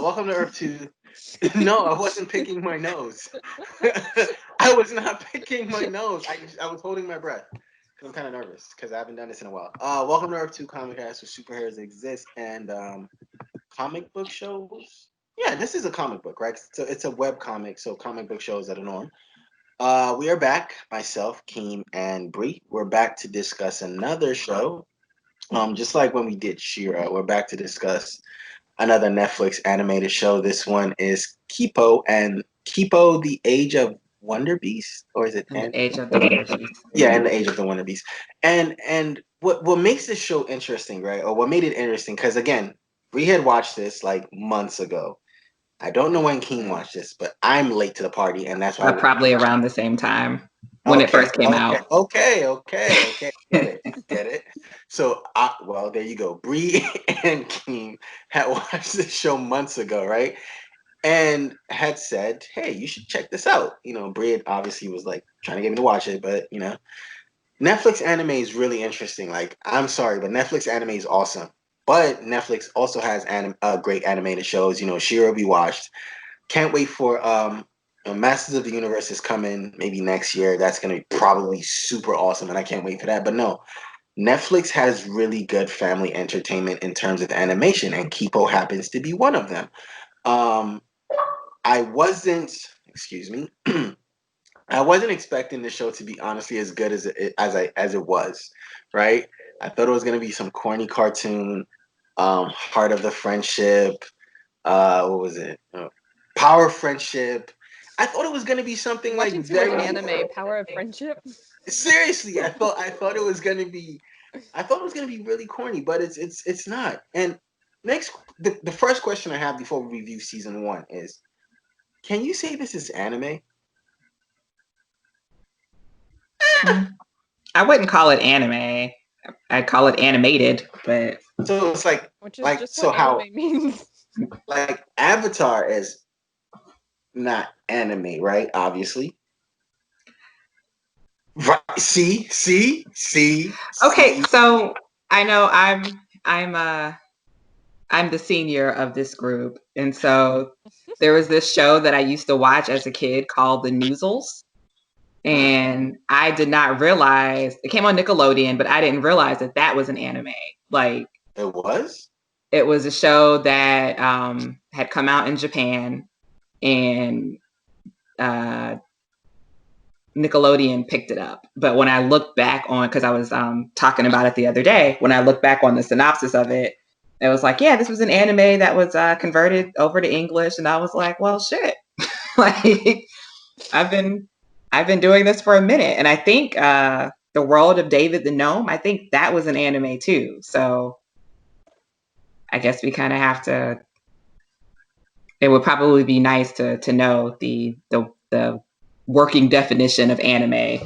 Welcome to Earth 2. No, I wasn't picking my nose. I was not picking my nose. I was holding my breath because I'm kind of nervous because I haven't done this in a while. Welcome to Earth 2 Comic Cast, where superheroes exist and comic book shows. Yeah, this is a comic book, right? So it's a web comic, so comic book shows are the norm. We are back, myself, Keem, and Bree. We're back to discuss another show. Just like when we did Shira, we're back to discuss another Netflix animated show. This one is Kipo, the Age of Wonder Beast, or is it? And the Age of the Wonder Beast. Yeah, and the Age of the Wonder Beast. And what makes this show interesting, right? Or what made it interesting? Because again, we had watched this like months ago. I don't know when King watched this, but I'm late to the party, and that's why. Probably around the same time when it first came out. Okay. Get it. So, well, there you go. Bree and King had watched this show months ago, right? And had said, "Hey, you should check this out." Bree obviously was like trying to get me to watch it, but Netflix anime is really interesting. Like, I'm sorry, but Netflix anime is awesome. But Netflix also has great animated shows. Shiro we watched. Can't wait for Masters of the Universe is coming maybe next year. That's gonna be probably super awesome, and I can't wait for that. But no, Netflix has really good family entertainment in terms of animation, and Kipo happens to be one of them. Um, I wasn't, excuse me, I wasn't expecting the show to be honestly as good as it was, right? I thought it was gonna be some corny cartoon, Heart of the Friendship. What was it? Power of Friendship. I thought it was gonna be something like Watching too much anime. Power of Friendship. Seriously, I thought it was gonna be, really corny, but it's not. And next, the first question I have before we review season 1 is, can you say this is anime? I wouldn't call it anime. I'd call it animated, but so it's like, which is just so what how anime means. Like Avatar is not anime, right? Obviously. Right. See. Okay, so I know I'm the senior of this group, and so there was this show that I used to watch as a kid called The Noozles, and I did not realize it came on Nickelodeon, but I didn't realize that was an anime. Like, it was. It was a show that had come out in Japan, and Nickelodeon picked it up. But when I look back on, because I was talking about it the other day, when I look back on the synopsis of it, it was like, yeah, this was an anime that was converted over to English, and I was like, well, shit, like I've been doing this for a minute, and I think The World of David the Gnome, I think that was an anime too. So I guess we kind of have to. It would probably be nice to know the working definition of anime.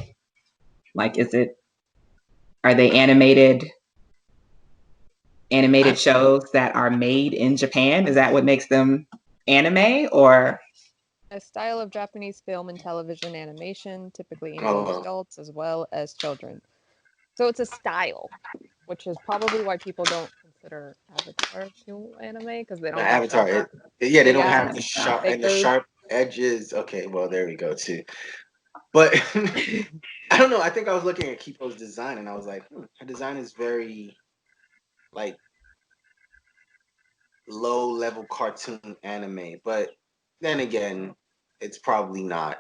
Like, are they animated shows that are made in Japan? Is that what makes them anime, or a style of Japanese film and television animation, typically aimed at adults as well as children? So it's a style, which is probably why people don't consider Avatar to anime, because they don't have Avatar. They don't have the sharp edges. Okay, well there we go too. But I don't know. I think I was looking at Kipo's design, and I was like, her design is very like low level cartoon anime. But then again, it's probably not.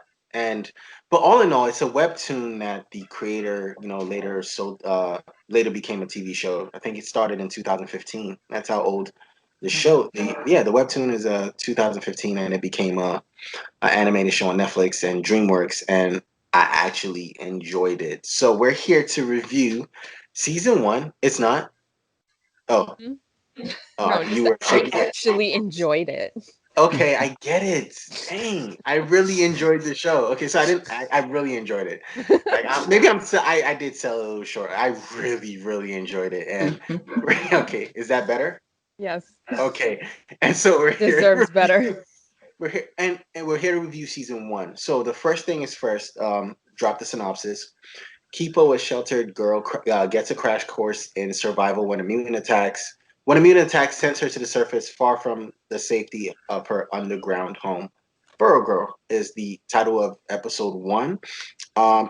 But all in all, it's a webtoon that the creator, later became a TV show. I think it started in 2015. That's how old the show. The webtoon is 2015, and it became a animated show on Netflix and DreamWorks, and I actually enjoyed it. So we're here to review season 1. It's not. Oh, no, you were. I actually enjoyed it. Okay, I get it. Dang, I really enjoyed the show. Okay, so I really enjoyed it. Like, maybe I did sell a little short. I really, really enjoyed it. And okay, is that better? Yes. Okay, and so we're here. Deserves better. We're here, and we're here to review season 1. So the first thing is first. Drop the synopsis. Kipo, a sheltered girl, gets a crash course in survival when a mutant attacks When a mutant attack sends her to the surface, far from the safety of her underground home. Burrow Girl is the title of episode one.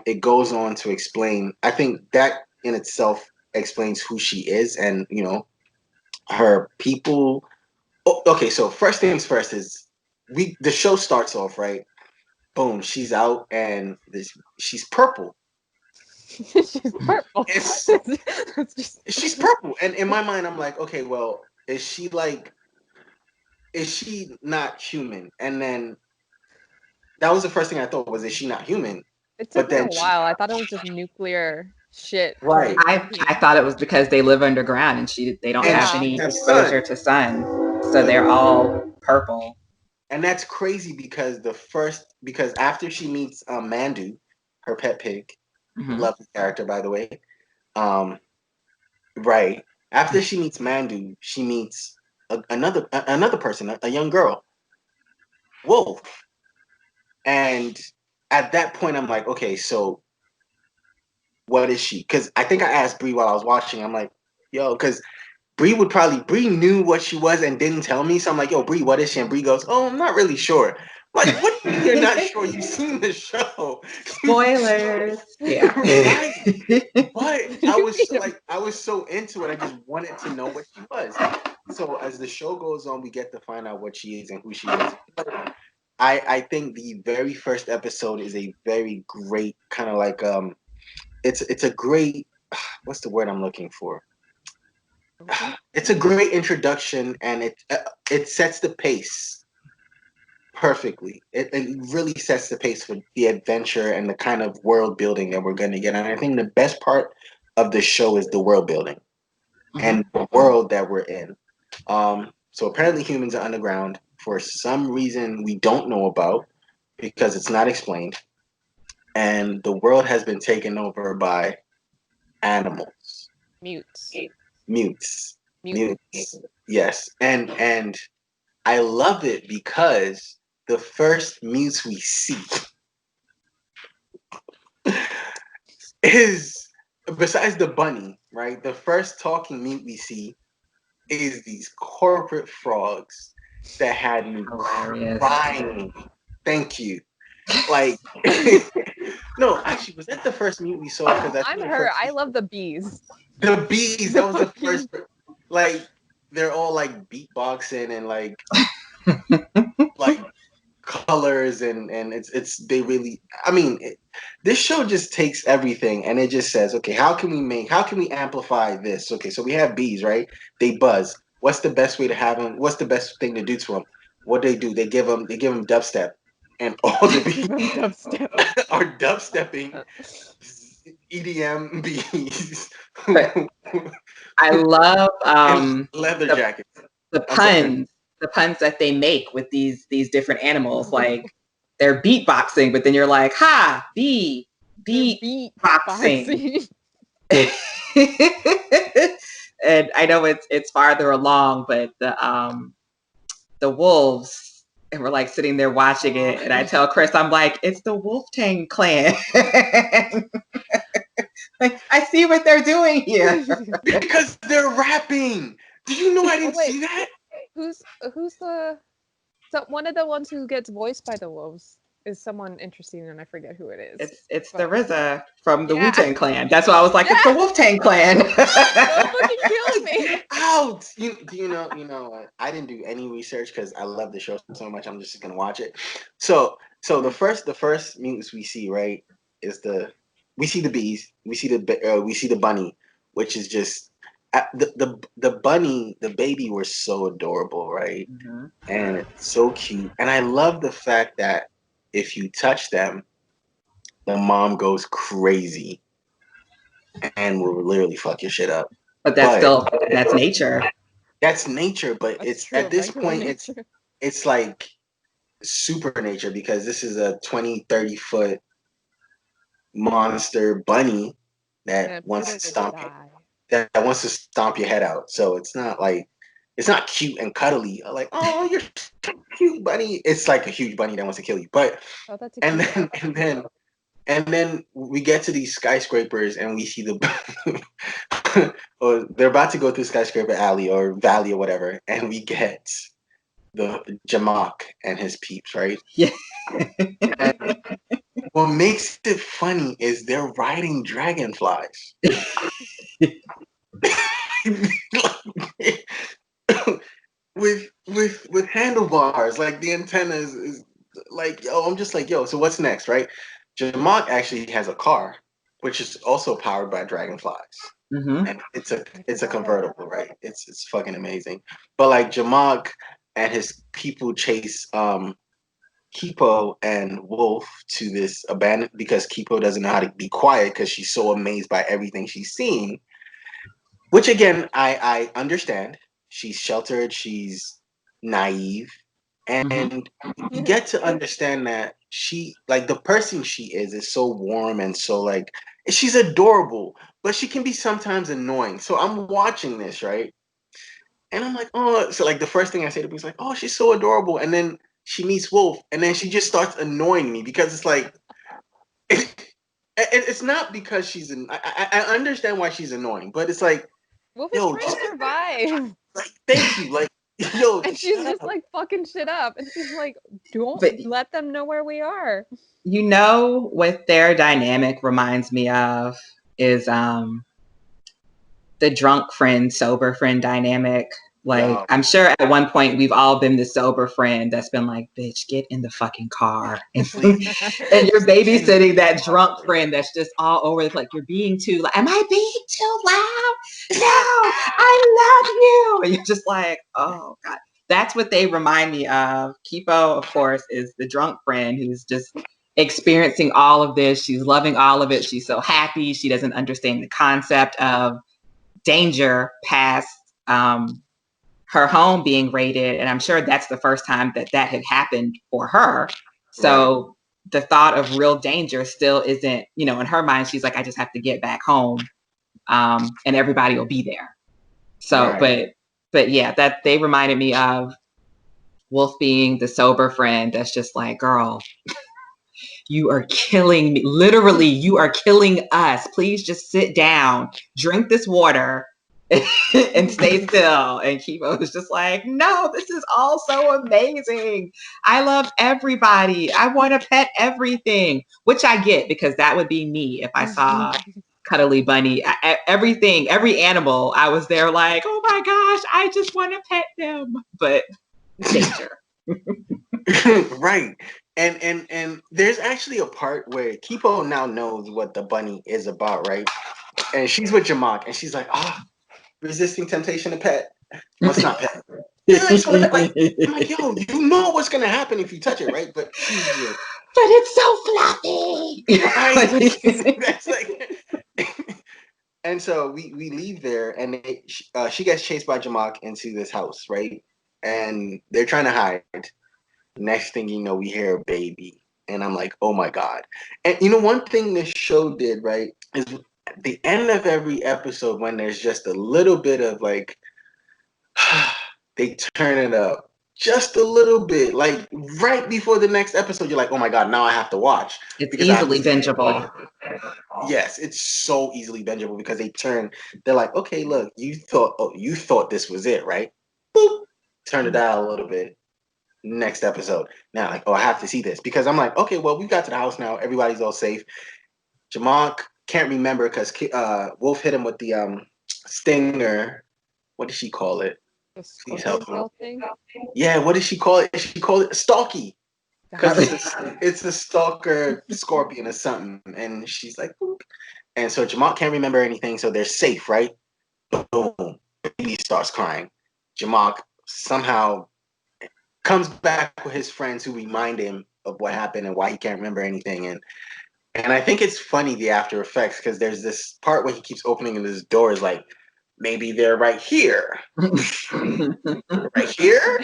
It goes on to explain. I think that in itself explains who she is, and her people. Oh, okay, so first things first is the show starts off right. Boom, she's out, and she's purple. She's purple. It's That's just she's purple, and in my mind, I'm like, okay, well, is she not human? And then that was the first thing I thought was, is she not human? it took But me a then while. I thought it was just nuclear shit from right, I thought it was because they live underground and they don't and have Yeah. she any has exposure sun, to sun, so but they're all purple. and that's crazy because because after she meets Mandu, her pet pig, Hmm. lovely character by the way. Um, right after she meets Mandu, she meets another person, a young girl, Wolf, and at that point I'm like, okay, so what is she? Because I think I asked Bree while I was watching. I'm like, yo, because Bree knew what she was and didn't tell me. So I'm like, yo, Bree, what is she? And Bree goes, oh, I'm not really sure. I'm like, what do you mean you're not sure? You've seen the show. Spoilers. Yeah. Right. But You mean him? I was so into it. I just wanted to know what she was. So as the show goes on, we get to find out what she is and who she is. But I think the very first episode is a very great kind of like it's a great what's the word I'm looking for? It's a great introduction, and it sets the pace perfectly. It really sets the pace for the adventure and the kind of world building that we're going to get. And I think the best part of the show is the world building Hmm. and the world that we're in. So apparently humans are underground for some reason we don't know about because it's not explained, and the world has been taken over by animals, Mutes. mutes, Mutant. mutes. Yes, and I love it because the first mutes we see is, besides the bunny, right? The first talking mute we see is these corporate frogs that had me Hilarious. crying. Thank you. Like, no, actually, was that the first mute we saw? Because I I'm think the her. first I love the bees. the bees. The That was the first. fucking Like, they're all like beatboxing and like colors, and it's they really, I mean, this show just takes everything and it just says, okay, how can we amplify this? Okay, so we have bees, right? They buzz. What's the best way to have them? What's the best thing to do to them? What they do, they give them dubstep, and all the give him bees dubstep. are dubstepping EDM bees But I love in leather the jackets. the I'm sorry. puns, the puns that they make with these different animals. Like they're beatboxing, but then you're like, ha, They're beat beat boxing. boxing. And I know it's farther along, but the wolves, and we're like sitting there watching it, and I tell Chris, I'm like, it's the Wolf Tang clan. Like, I see what they're doing here. Because they're rapping. Did you know I Oh didn't wait, see that? who's the one of the ones who gets voiced by the wolves is someone interesting, and I forget who it is. It's the But RZA from the Wu yeah, Tang Clan. That's why I was like, it's the yeah, Wolf Tang Clan. don't fucking kill me. Out. You know what? I didn't do any research because I love the show so much. I'm just gonna watch it. So the first mutants we see, right, is we see the bees, we see the bunny, which is just the bunny, the baby were so adorable, right, Mhm. and so cute, and I love the fact that if you touch them, the mom goes crazy and will literally fuck your shit up. But But that's nature. that's nature. But That's it's true. at this Regular point, nature. it's like super nature because this is a 20-30 foot monster bunny that And wants Peter to would stomp you, die. that wants to stomp your head out. So it's not like, it's not cute and cuddly. Like, oh, you're so cute, bunny. It's like a huge bunny that wants to kill you. But Oh, that's a and cute then bunny. And then we get to these skyscrapers and we see or they're about to go through skyscraper alley or valley or whatever, and we get the Jamak and his peeps, right? Yeah. And what makes it funny is they're riding dragonflies. with handlebars, like the antenna is like, yo, I'm just like, yo, so what's next, right? Jamak actually has a car, which is also powered by dragonflies. Mm-hmm. And it's a convertible, right? It's fucking amazing. But like Jamak and his people chase Kipo and Wolf to this abandoned because Kipo doesn't know how to be quiet because she's so amazed by everything she's seeing. Which again, I understand. She's sheltered, she's naive, Mm-hmm. and you get to understand that she, like, the person she is so warm and so like she's adorable, but she can be sometimes annoying. So I'm watching this, right? And I'm like, oh, so like the first thing I say to me is like, oh, she's so adorable. And then she meets Wolf, and then she just starts annoying me because it's like it's not because she's I understand why she's annoying, but it's like, Wolf is yo, trying just to survive. like, thank you, like, yo, And just she's shut just up. like fucking shit up. And she's like, don't But let them know where we are. you know what their dynamic reminds me of is the drunk friend, sober friend dynamic. Like, Yo, I'm sure at one point we've all been the sober friend that's been like, bitch, get in the fucking car. And, please, and you're just get in the babysitting that car. drunk friend that's just all over the place. You're being too loud. Am I being too loud? No, I love you. And you're just like, oh, God. That's what they remind me of. Kipo, of course, is the drunk friend who's just experiencing all of this. She's loving all of it. She's so happy. She doesn't understand the concept of danger past her home being raided. And I'm sure that's the first time that that had happened for her. Right, So the thought of real danger still isn't, you know, in her mind, she's like, I just have to get back home and everybody will be there. So, right. but yeah, that they reminded me of Wolf being the sober friend that's just like, girl, you are killing me. Literally, you are killing us. Please just sit down, drink this water, and stay still. And Kibo was just like, no, this is all so amazing. I love everybody. I want to pet everything, which I get because that would be me if I saw Cuddly Bunny. Everything, every animal, I was there like, oh my gosh, I just want to pet them. But danger. Right. And there's actually a part where Kipo now knows what the bunny is about, right? And she's with Jamak, and she's like, resisting temptation to pet. Must not pet. Yeah, I just want to pet. Like, I'm like, yo, you know what's gonna happen if you touch it, right? But she's just But it's so fluffy. right. That's like, and so we leave there, and she gets chased by Jamak into this house, right? And they're trying to hide. Next thing you know, we hear a baby, and I'm like, oh my god! And you know, one thing this show did right is at the end of every episode when there's just a little bit of like, they turn it up just a little bit, like right before the next episode, you're like, oh my god, now I have to watch It's because I have to easily see. bingeable. Yes, it's so easily bingeable because they're like, okay, look, you thought this was it, right? Boop, turn it down a little bit. Next episode. Now, like, oh, I have to see this because I'm like, okay, well, we got to the house now. Everybody's all safe. Jamak can't remember because Wolf hit him with the stinger. What did she call it? The Please help scorpion me. tail thing. Yeah, what did she call it? She called it Stalky because it's a stalker scorpion or something. And she's like, boop. And so Jamak can't remember anything, so they're safe, right? Boom. Baby starts crying. Jamak somehow comes back with his friends who remind him of what happened and why he can't remember anything. And I think it's funny, the after effects, because there's this part where he keeps opening his doors like, maybe they're right here. Right here?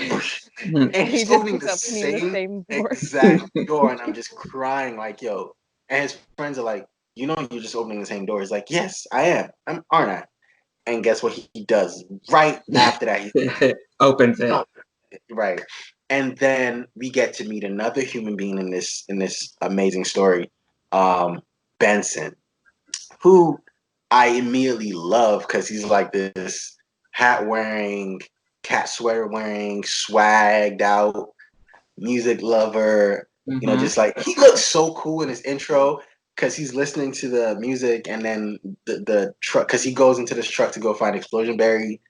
And And he he's just opening keeps the opening the same same door. exact door, and I'm just crying like, yo. And his friends are like, you know, you're just opening the same door. He's like, yes, I am. Aren't I? And guess what he does right after that? Opens it. Oh, right. And then we get to meet another human being in this amazing story. Benson, who I immediately love because he's like this hat wearing, cat sweater wearing, swagged out music lover. You know, just like he looks so cool in his intro because he's listening to the music, and then the truck, because he goes into this truck to go find Explosion Berry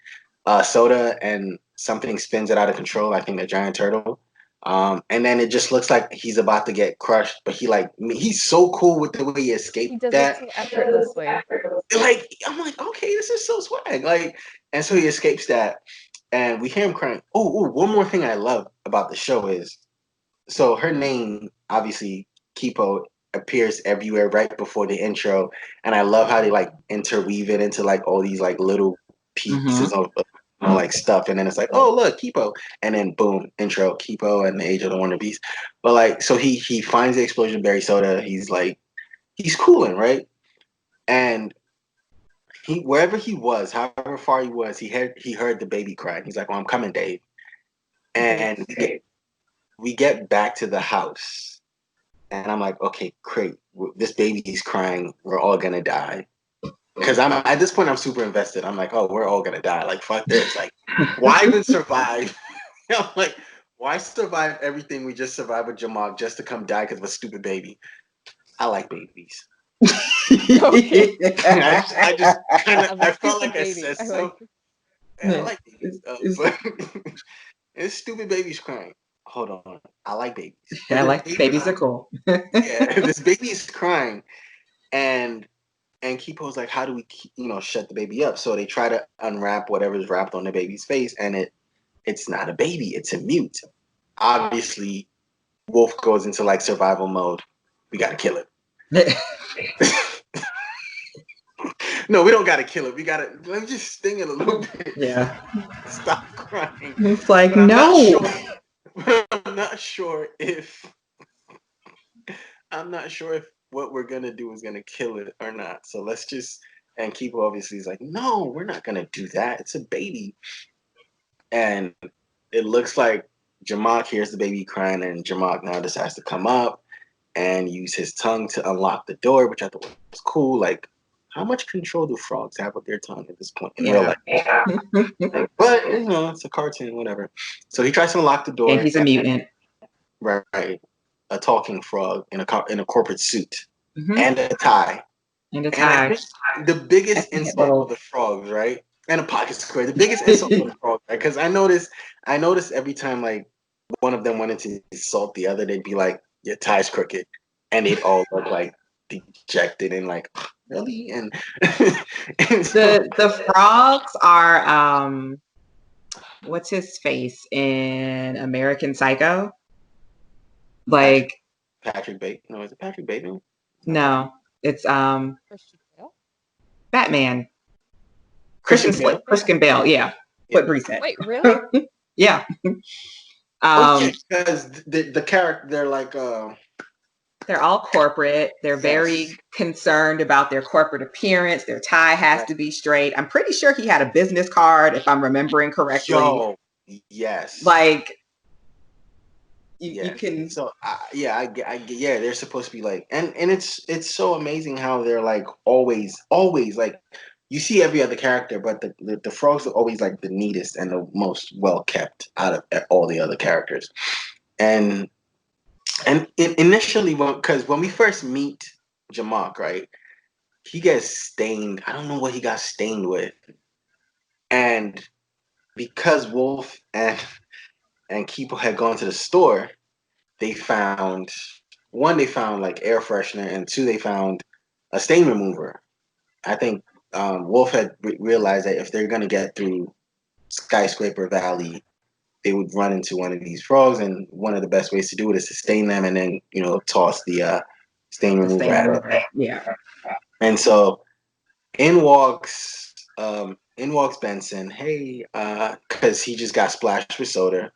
soda, and something spins it out of control. I think a giant turtle. And then it just looks like he's about to get crushed, but he's so cool with the way he He escaped does it that. so effortlessly. Like I'm like, okay, this is so swag. Like, and so he escapes that, and we hear him crying. Oh, one more thing I love about the show is, so her name obviously Kipo appears everywhere right before the intro, and I love how they like interweave it into like all these like little pieces of like stuff, and then it's like, oh look, Kipo, and then boom, intro, Kipo and the Age of the Wonder Beast. But like, so he finds the Explosion Berry soda. He's cooling, right? And he, wherever he was, however far he was, he heard the baby cry. He's like, "Well, I'm coming, Dave." And we get back to the house, and I'm like, "Okay, great. This baby's crying. We're all gonna die." Because I'm at this point, I'm super invested. I'm like, "Oh, we're all gonna die. Like, fuck this. Like, why even survive?" I'm like, "Why survive everything we just survived with Jamal just to come die because of a stupid baby?" I like babies. Okay. I just kind of, Of a I felt stupid like I baby. said I so. like And I like babies, It's- but it's stupid babies crying. Hold on, I like babies. I But like babies are cool. yeah, this baby is crying, and Kipo's like, how do we, shut the baby up? So they try to unwrap whatever's wrapped on the baby's face, and it's not a baby, it's a mute. Obviously, Wolf goes into like survival mode. We gotta kill it. No, we don't gotta kill it. We gotta, let me just sting it a little bit. Yeah. Stop crying. It's like, But I'm not no. sure. I'm not sure if what we're gonna do is gonna kill it or not. So let's just, and Kipo obviously is like, no, we're not gonna do that. It's a baby. And it looks like Jamak hears the baby crying, and Jamak now decides to come up and use his tongue to unlock the door, which I thought was cool. Like, how much control do frogs have with their tongue at this point in real life? Like, but it's a cartoon, whatever. So he tries to unlock the door. And he's a mutant. Right, a talking frog in a corporate suit and a tie. And a And I tie. think the biggest I think insult for the frogs, right? And a pocket square. The biggest insult for the frogs, right? Because I noticed every time like one of them wanted to insult the other, they'd be like, "Your tie's crooked," and they'd all look like dejected and like, really? And, and so, the frogs are what's his face in American Psycho? Like Patrick Bateman. No, is it Patrick Bateman? no, it's Christian Bale. Batman. Christian Bale. Christian Bale, yeah. What Bree said. Wait, really? Yeah. Yeah, because the character, they're like they're all corporate. They're very concerned about their corporate appearance. Their tie has to be straight. I'm pretty sure he had a business card, if I'm remembering correctly. Yo, yes. Like you can. So I yeah, they're supposed to be like, and it's so amazing how they're like always like, you see every other character, but the frogs are always like the neatest and the most well kept out of all the other characters. And initially, because when we first meet Jamak, right, he gets stained. I don't know what he got stained with, and because Wolf and Kipo had gone to the store, they found like air freshener, and two, they found a stain remover. I think Wolf had realized that if they're gonna get through Skyscraper Valley, they would run into one of these frogs, and one of the best ways to do it is to stain them and then toss the stain remover at it. Yeah. And so in walks Benson. Hey, because he just got splashed with soda,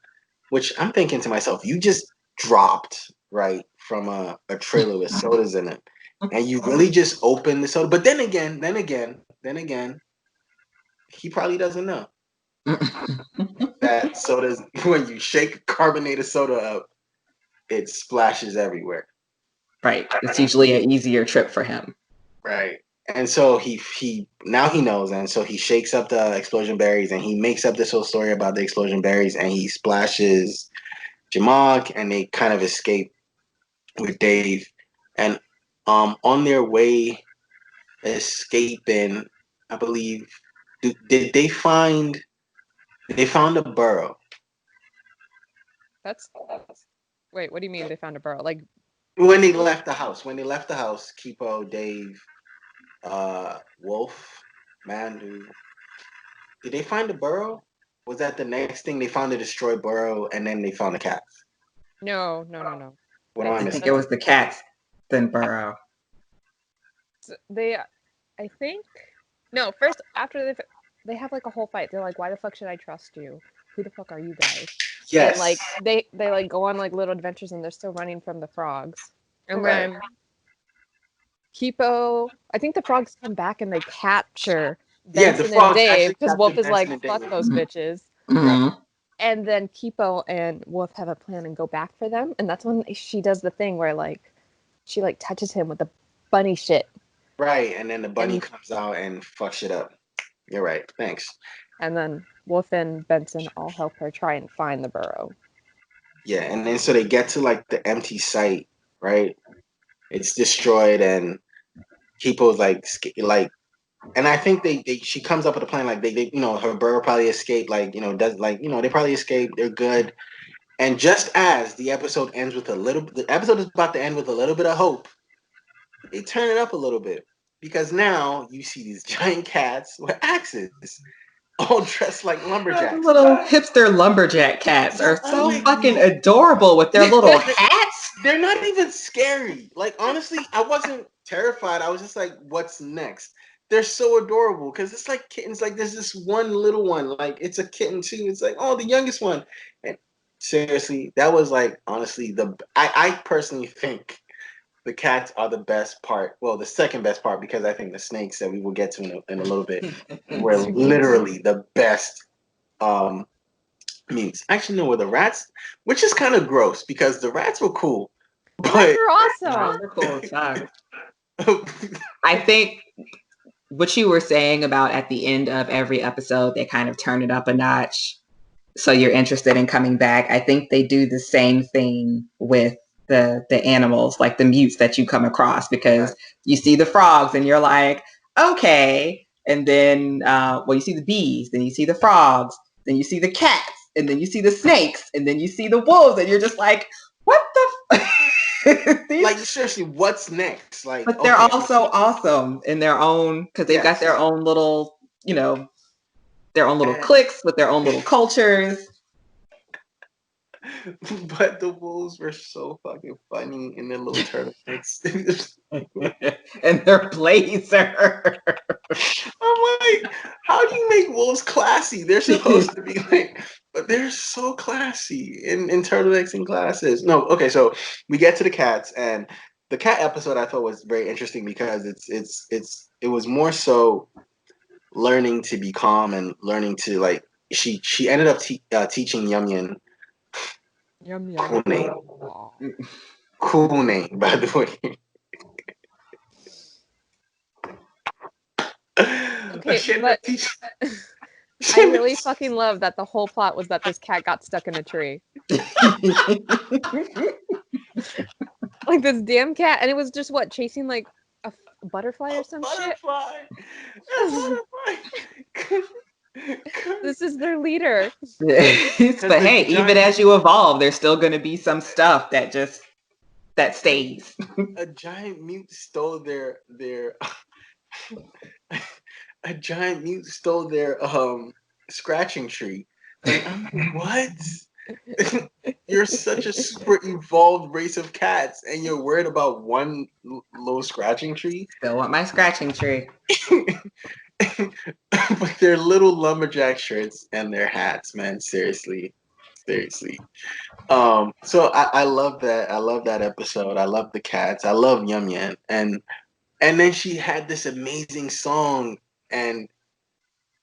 which I'm thinking to myself, you just dropped right from a trailer with sodas in it, and you really just opened the soda. But then again, he probably doesn't know that sodas, when you shake carbonated soda up, it splashes everywhere. Right. It's usually an easier trip for him. Right. And so he now he knows, and so he shakes up the explosion berries, and he makes up this whole story about the explosion berries, and he splashes Jamag, and they kind of escape with Dave, and on their way escaping, I believe, did they found a burrow That's wait, what do you mean they found a burrow? Like when they left the house. When they left the house, Kipo, Dave, Wolf, Mandu. Did they find a burrow? Was that the next thing? They found a destroyed burrow, and then they found a cat. no, no, no, no. What am I I missing? think it was the cats, then Burrow. They, I think, no. First, after they have like a whole fight. They're like, "Why the fuck should I trust you? Who the fuck are you guys?" And Yes. like they like go on like little adventures, and they're still running from the frogs. And Right. then Kipo, I think the frogs come back and they capture Yeah, the Benson and frogs Dave actually because Wolf captured is Benson like, and "Fuck David. those bitches." Right. And then Kipo and Wolf have a plan and go back for them. And that's when she does the thing where like she like touches him with the bunny shit. Right. And then the bunny And comes out and fucks it up. You're right. Thanks. and then Wolf and Benson all help her try and find the burrow. Yeah, and then so they get to like the empty site, right? It's destroyed, and Kipo's like, and I think they she comes up with a plan like they her burrow probably escaped, like does like they probably escaped, they're good. And just as the episode ends with the episode is about to end with a little bit of hope, they turn it up a little bit because now you see these giant cats with axes, all dressed like The lumberjacks. little hipster lumberjack cats But are I'm so like, fucking adorable with their little hats. they're not even scary. Like honestly, I wasn't terrified. I was just like, what's next? They're so adorable because it's like kittens. Like there's this one little one, like it's a kitten too. It's like, oh, the youngest one. And seriously, that was like honestly I personally think the cats are the best part. Well, the second best part because I think the snakes that we will get to in a little bit were literally the best mutes. Actually, no, were the rats, which is kind of gross because the rats were cool, Rats but are awesome. They're cool as fuck. I think what you were saying about at the end of every episode, they kind of turn it up a notch. So you're interested in coming back. I think they do the same thing with the animals, like the mutes that you come across, because you see the frogs and you're like, okay. And then, you see the bees, then you see the frogs, then you see the cats, and then you see the snakes, and then you see the wolves, and you're just like, what the like seriously, what's next? Like, But they're okay, also awesome in their own, because they've got their own little, their own little cliques with their own little cultures. But the wolves were so fucking funny in their little turtlenecks. And their blazer. I'm like, how do you make wolves classy? They're supposed to be like, but they're so classy in turtlenecks and glasses. No, okay, so we get to the cats, and the cat episode I thought was very interesting because it was more so learning to be calm and learning to like she ended up teaching Yum Yum. Yum Cool yum. name. Aw. Cool name, by the way. Okay, She ended but up teaching. I really fucking love that the whole plot was that this cat got stuck in a tree. Like this damn cat, and it was just what, chasing like a butterfly or some shit? Butterfly. A butterfly. This is their leader. But hey, even as you evolve, there's still going to be some stuff that stays. A giant mute stole their a giant mute stole their scratching tree. Like, I'm like, what? You're such a super evolved race of cats, and you're worried about one little scratching tree. Still want my scratching tree. But their little lumberjack shirts and their hats, man. Seriously. So I love that. I love that episode. I love the cats. I love Yum Yum. And then she had this amazing song, and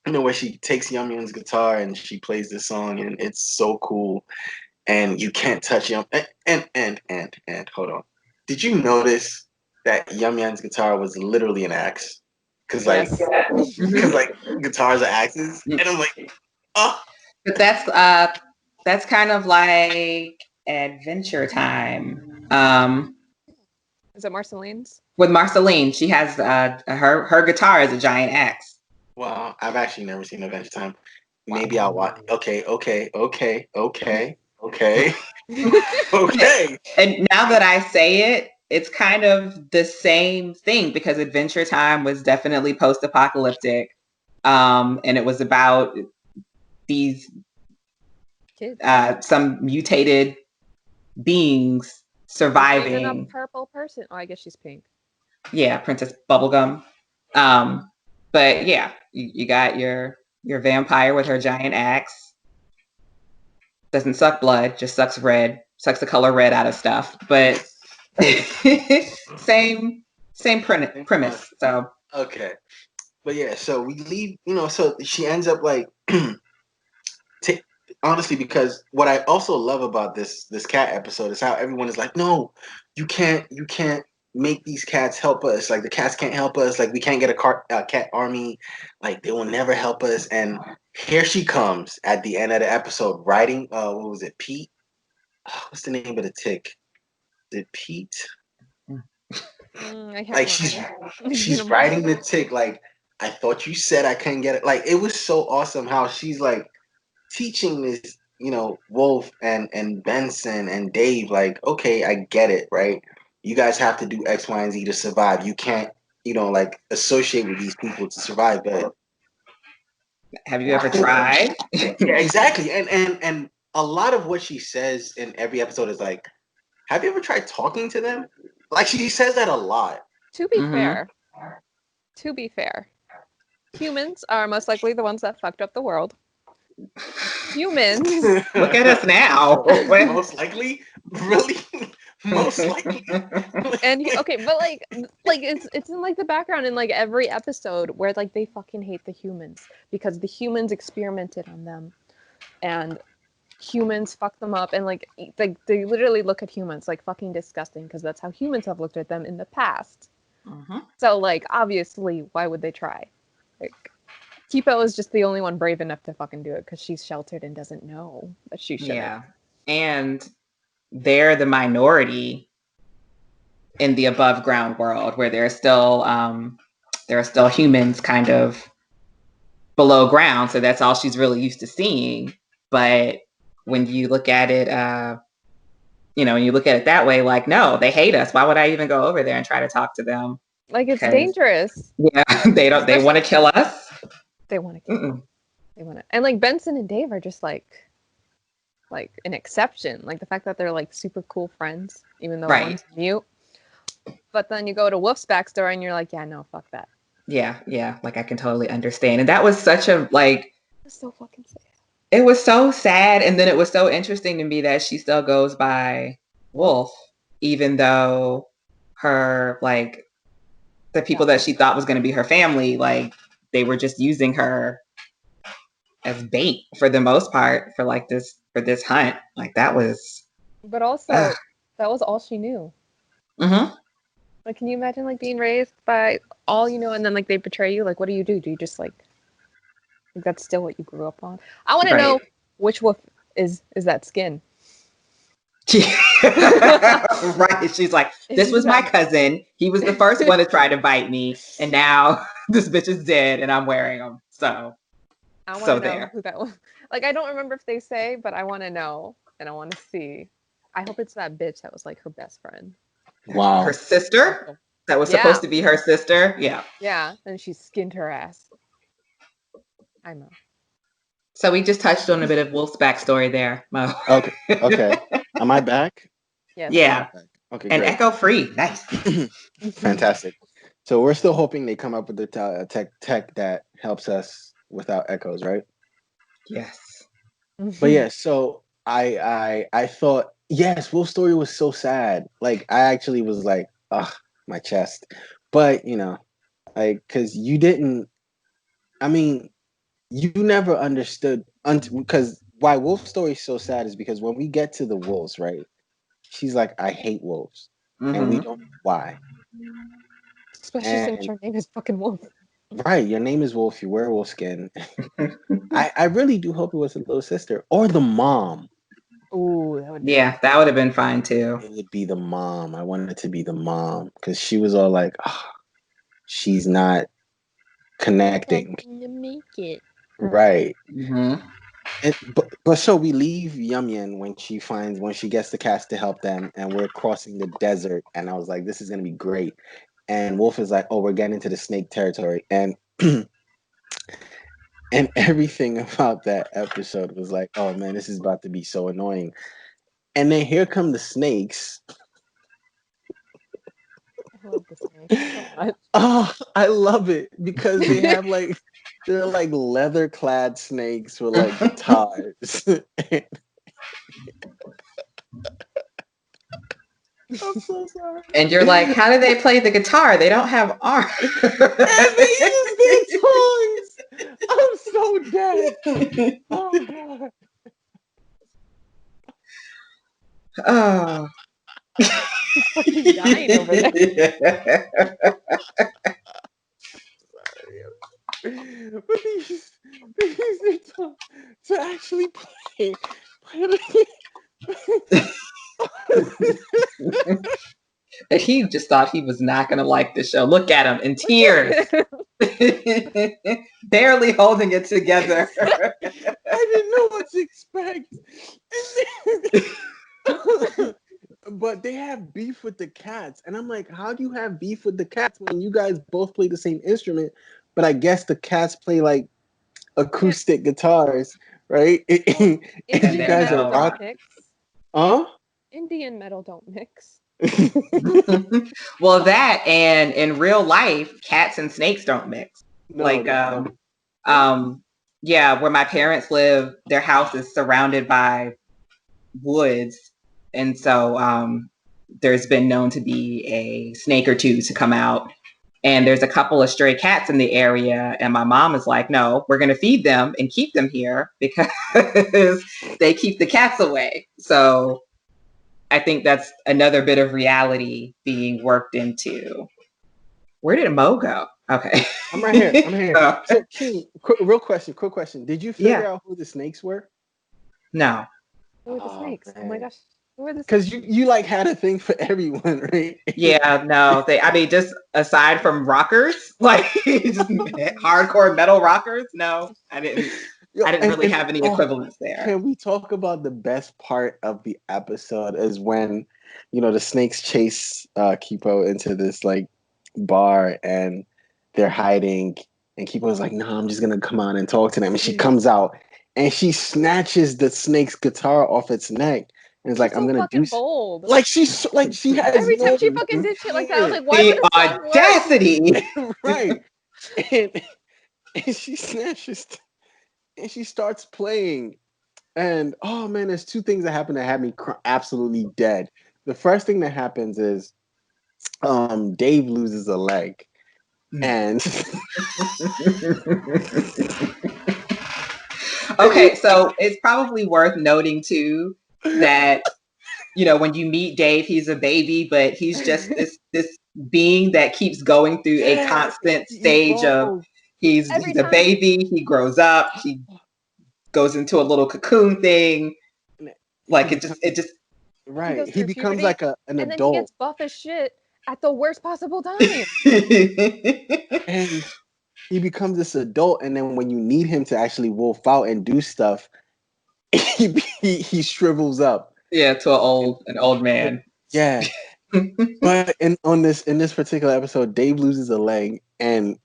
where she takes Yum Yum's guitar and she plays this song, and it's so cool. And you can't touch Yum. And hold on. did you notice that Yum Yum's guitar was literally an axe? Cause like, Yes. cause like guitars are axes, and I'm like, oh, But that's kind of like Adventure Time. Is it Marceline's? With Marceline, she has her guitar is a giant axe. wow. I've actually never seen Adventure Time. Maybe I'll watch. Okay. Okay. And now that I say it, it's kind of the same thing because Adventure Time was definitely post-apocalyptic, and it was about these Kids. some mutated beings There's even a surviving. purple person. Oh, I guess she's pink. Yeah, Princess Bubblegum. Um, but yeah, you got your vampire with her giant axe. Doesn't suck blood, just sucks red, sucks the color red out of stuff. But same premise. So Okay. But yeah, so we leave. So she ends up like. ta- Honestly, because what I also love about this cat episode is how everyone is like, no, you can't make these cats help us. Like the cats can't help us. Like we can't get a cat army. Like they will never help us. And here she comes at the end of the episode, riding. What was it, Pete? What's the name of the tick? Did Pete? I can't Like remember. It's been she's a month. riding the tick. Like I thought you said I couldn't get it. Like it was so awesome how she's like teaching this, Wolf and Benson and Dave, like, okay, I get it, right? You guys have to do X, Y, and Z to survive. You can't, like associate with these people to survive. But have you ever tried? yeah, exactly. And a lot of what she says in every episode is like, have you ever tried talking to them? Like she says that a lot. To be fair, to be fair, humans are most likely the ones that fucked up the world. Humans. Look at us now. Most likely, really, most likely. And okay, but like it's in like the background in like every episode where like they fucking hate the humans because the humans experimented on them and humans fuck them up and like they literally look at humans like fucking disgusting because that's how humans have looked at them in the past. So like obviously why would they try? Like Kipo is just the only one brave enough to fucking do it because she's sheltered and doesn't know that she shouldn't. Yeah. And they're the minority in the above ground world where there are still humans kind of below ground. So that's all she's really used to seeing. But when you look at it, when you look at it that way, like, no, they hate us. Why would I even go over there and try to talk to them? Like it's dangerous. Yeah, they don't. They want to kill us. They want to kill us. They want to, and like Benson and Dave are just like an exception. Like the fact that they're like super cool friends, even though one's mute. But then you go to Wolf's backstory and you're like, yeah, no, fuck that. Yeah. Like I can totally understand. And that was such a like. It was so fucking sad. It was so sad, and then it was so interesting to me that she still goes by Wolf, even though her like the people that she thought was going to be her family, like they were just using her as bait for the most part for like for this hunt. Like that was. But also, that was all she knew. Like, can you imagine like being raised by all you know, and then like they betray you? Like, what do? Do you just like that's still what you grew up on? I want to know which wolf is that skin. Right. She's like, this was my cousin. He was the first one to try to bite me, and now this bitch is dead, and I'm wearing them. So I want to know who that was. Like, I don't remember if they say, but I want to know, and I want to see. I hope it's that bitch that was like her best friend. Wow. Her sister? That was supposed to be her sister? Yeah. Yeah, and she skinned her ass. I know. So we just touched on a bit of Wolf's backstory there, Mo. Okay. Am I back? Yes. Yeah. Okay, and great. Echo free. Nice. Fantastic. So we're still hoping they come up with the tech that helps us without echoes, right? Yes. But yeah, so I thought, yes, Wolf's story was so sad. Like I actually was like, ugh, my chest. But like because you didn't. I mean, you never understood because why Wolf's story is so sad is because when we get to the wolves, right? She's like, I hate wolves. and we Mm-hmm. don't know why. Especially since And your name is fucking Wolf. right, your name is Wolf, you wear wolf skin. I really do hope it was a little sister or the mom. Ooh, that would be Yeah, that would have been fine too. It would be the mom. I wanted it to be the mom because she was all like, oh, she's not connecting. helping you make it. Right. Mm-hmm. And but so we leave Yum Yum when she gets the cats to help them, and we're crossing the desert. And I was like, this is gonna be great. And Wolf is like, oh, we're getting into the snake territory, and and everything about that episode was like, oh man, this is about to be so annoying. And then here come the snakes. I love the snakes so much. Oh, I love it because they have like they're like leather clad snakes with like guitars. I'm so sorry. And you're like, how do they play the guitar? They don't have arms. And they use their tongues. I'm so dead. Oh god. Oh. He's fucking dying over there. But they use their tongue to actually play And he just thought he was not going to like the show. Look at him in tears, barely holding it together. I didn't know what to expect. But they have beef with the cats. And I'm like, how do you have beef with the cats when you guys both play the same instrument? But I guess the cats play like acoustic guitars, right? Well, And you Indian guys metal are don't rock. mix. Huh? Indian metal don't mix. Well, that and in real life, cats and snakes don't mix. No, Like, they don't. yeah, where my parents live, their house is surrounded by woods, and so there's been known to be a snake or two to come out. And there's a couple of stray cats in the area, and my mom is like, "No, we're going to feed them and keep them here because they keep the cats away." So I think that's another bit of reality being worked into. Where did Mo go? Okay. I'm right here. I'm here. Oh, So, King, quick question. Did you figure yeah. out who the snakes were? No. Who are the Oh snakes? Oh my man. gosh. Who are the Because snakes? you like had a thing for everyone, right? Yeah, no. I mean, just aside from rockers, like just hardcore metal rockers, no. Yo, I didn't really have any oh, equivalents there. can we talk about the best part of the episode is when, you know, the snakes chase Kipo into this like bar and they're hiding and Kipo's like, no, I'm just gonna come out and talk to them. And she comes out and she snatches the snake's guitar off its neck and is She's like, I'm so gonna do fucking bold. like she has Every time no she fucking did shit like that, I was fear. like, why would The a song work? audacity. Right. And, and she snatches and she starts playing. And oh man, there's two things that happen that had me absolutely dead. The first thing that happens is Dave loses a leg. And Okay, so it's probably worth noting too that when you meet Dave, he's a baby, but he's just this being that keeps going through a yeah, constant he stage of evolved. Every he's a time. baby, he grows up, he goes into a little cocoon thing. He Like becomes it just He right. goes He through becomes puberty, like an and then he adult. gets buff as shit at the worst possible time. And he becomes this adult, and then when you need him to actually wolf out and do stuff, he shrivels up. yeah, to And, an old man. yeah. But in this particular episode, Dave loses a leg, and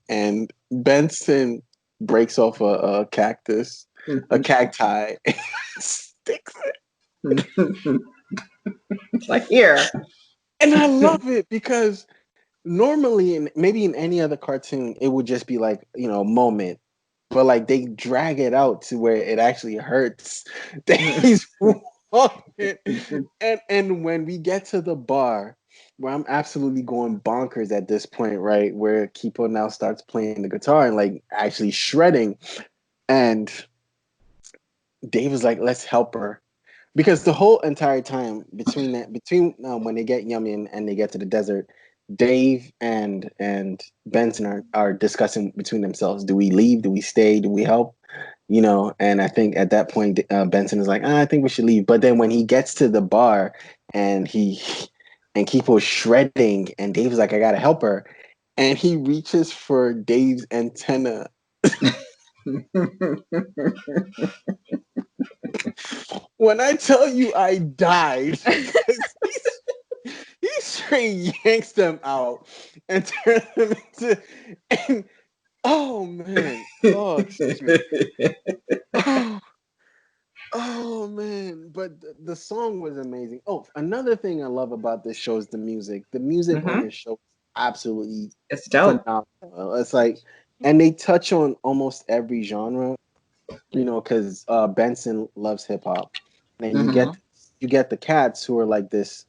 Benson breaks off a cactus, a cacti, and sticks it. It's like here. And I love it because normally, maybe in any other cartoon, it would just be like a moment, but like they drag it out to where it actually hurts. That he's walking, and when we get to the bar, where I'm absolutely going bonkers at this point, right, where Kipo now starts playing the guitar and like actually shredding, and Dave is like, "Let's help her." because the whole entire time between when they get Yummy and they get to the desert, Dave and Benson are discussing between themselves. Do we leave? Do we stay? Do we help? And I think at that point, Benson is like, I think we should leave. But then when he gets to the bar and and Kipo's shredding, and Dave's like, I gotta help her, and he reaches for Dave's antenna. When I tell you I died, because he straight yanks them out and turns them into, and oh man, oh excuse me, oh, oh man, but the song was amazing. Oh, another thing I love about this show is the music. The music on this show is absolutely It's dope. phenomenal. It's like, and they touch on almost every genre, because Benson loves hip hop, and you get the cats who are like this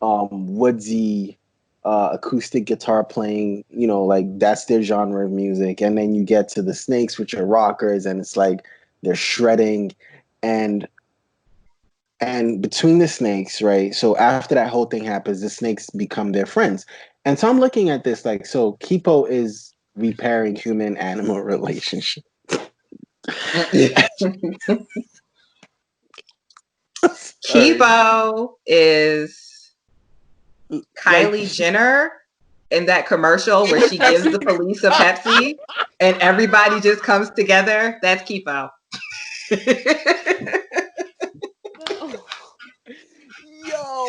woodsy acoustic guitar playing, like that's their genre of music. And then you get to the Snakes, which are rockers, and it's like they're shredding, and between the Snakes, right? So after that whole thing happens, the Snakes become their friends. And so I'm looking at this like, so Kipo is repairing human animal relationship. Kipo is Kylie Jenner in that commercial where she gives the police a Pepsi and everybody just comes together. That's Kipo. Yo,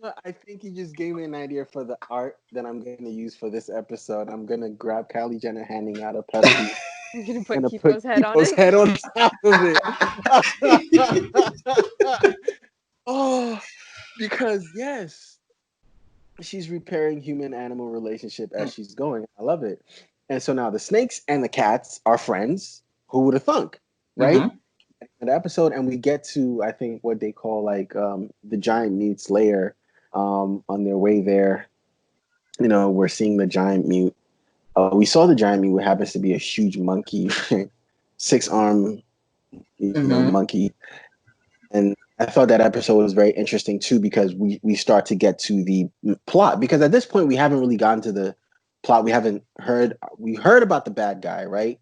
what? I think you just gave me an idea for the art that I'm going to use for this episode. I'm going to grab Kylie Jenner handing out a Pepsi. I'm gonna put gonna Kipo's put head on Kipo's it. head on top of it. Oh, because yes, she's repairing human-animal relationship as she's going. I love it. And so now the Snakes and the cats are friends. Who would have thunk, right? An episode, and we get to, I think, what they call like the giant mute's lair. On their way there, we're seeing the giant mute. We saw the giant mute, who happens to be a huge monkey, 6-arm, monkey. And I thought that episode was very interesting too, because we start to get to the plot, because at this point we haven't really gotten to the plot. We heard about the bad guy, right?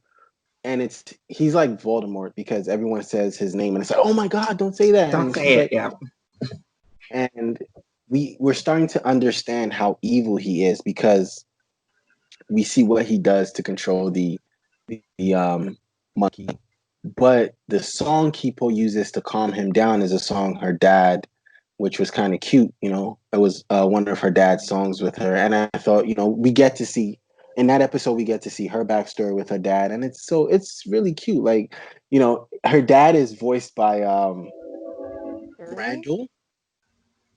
And he's like Voldemort, because everyone says his name and it's like, oh my God, don't say that. Don't say it, yeah. And we're starting to understand how evil he is, because we see what he does to control the monkey. But the song Kipo uses to calm him down is a song her dad, which was kind of cute. It was one of her dad's songs with her. And I thought, we get to see in that episode, we get to see her backstory with her dad. And it's really cute. Like, her dad is voiced by Randall.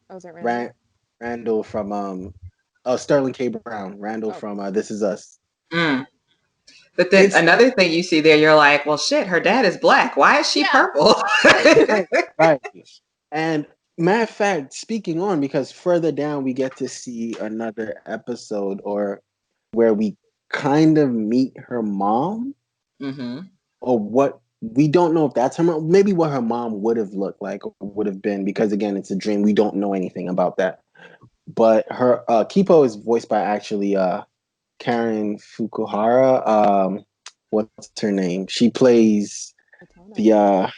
Oh, is it Randall? Randall from Sterling K. Brown. Randall from This Is Us. But then another thing you see there, you're like, well, shit, her dad is black. Why is she purple? Right. And matter of fact, speaking on, because further down we get to see another episode where we kind of meet her mom, or what we don't know if that's her mom. Maybe what her mom would have looked like or would have been, because again, it's a dream. We don't know anything about that. But her Kipo is voiced by actually Karen Fukuhara. What's her name? She plays the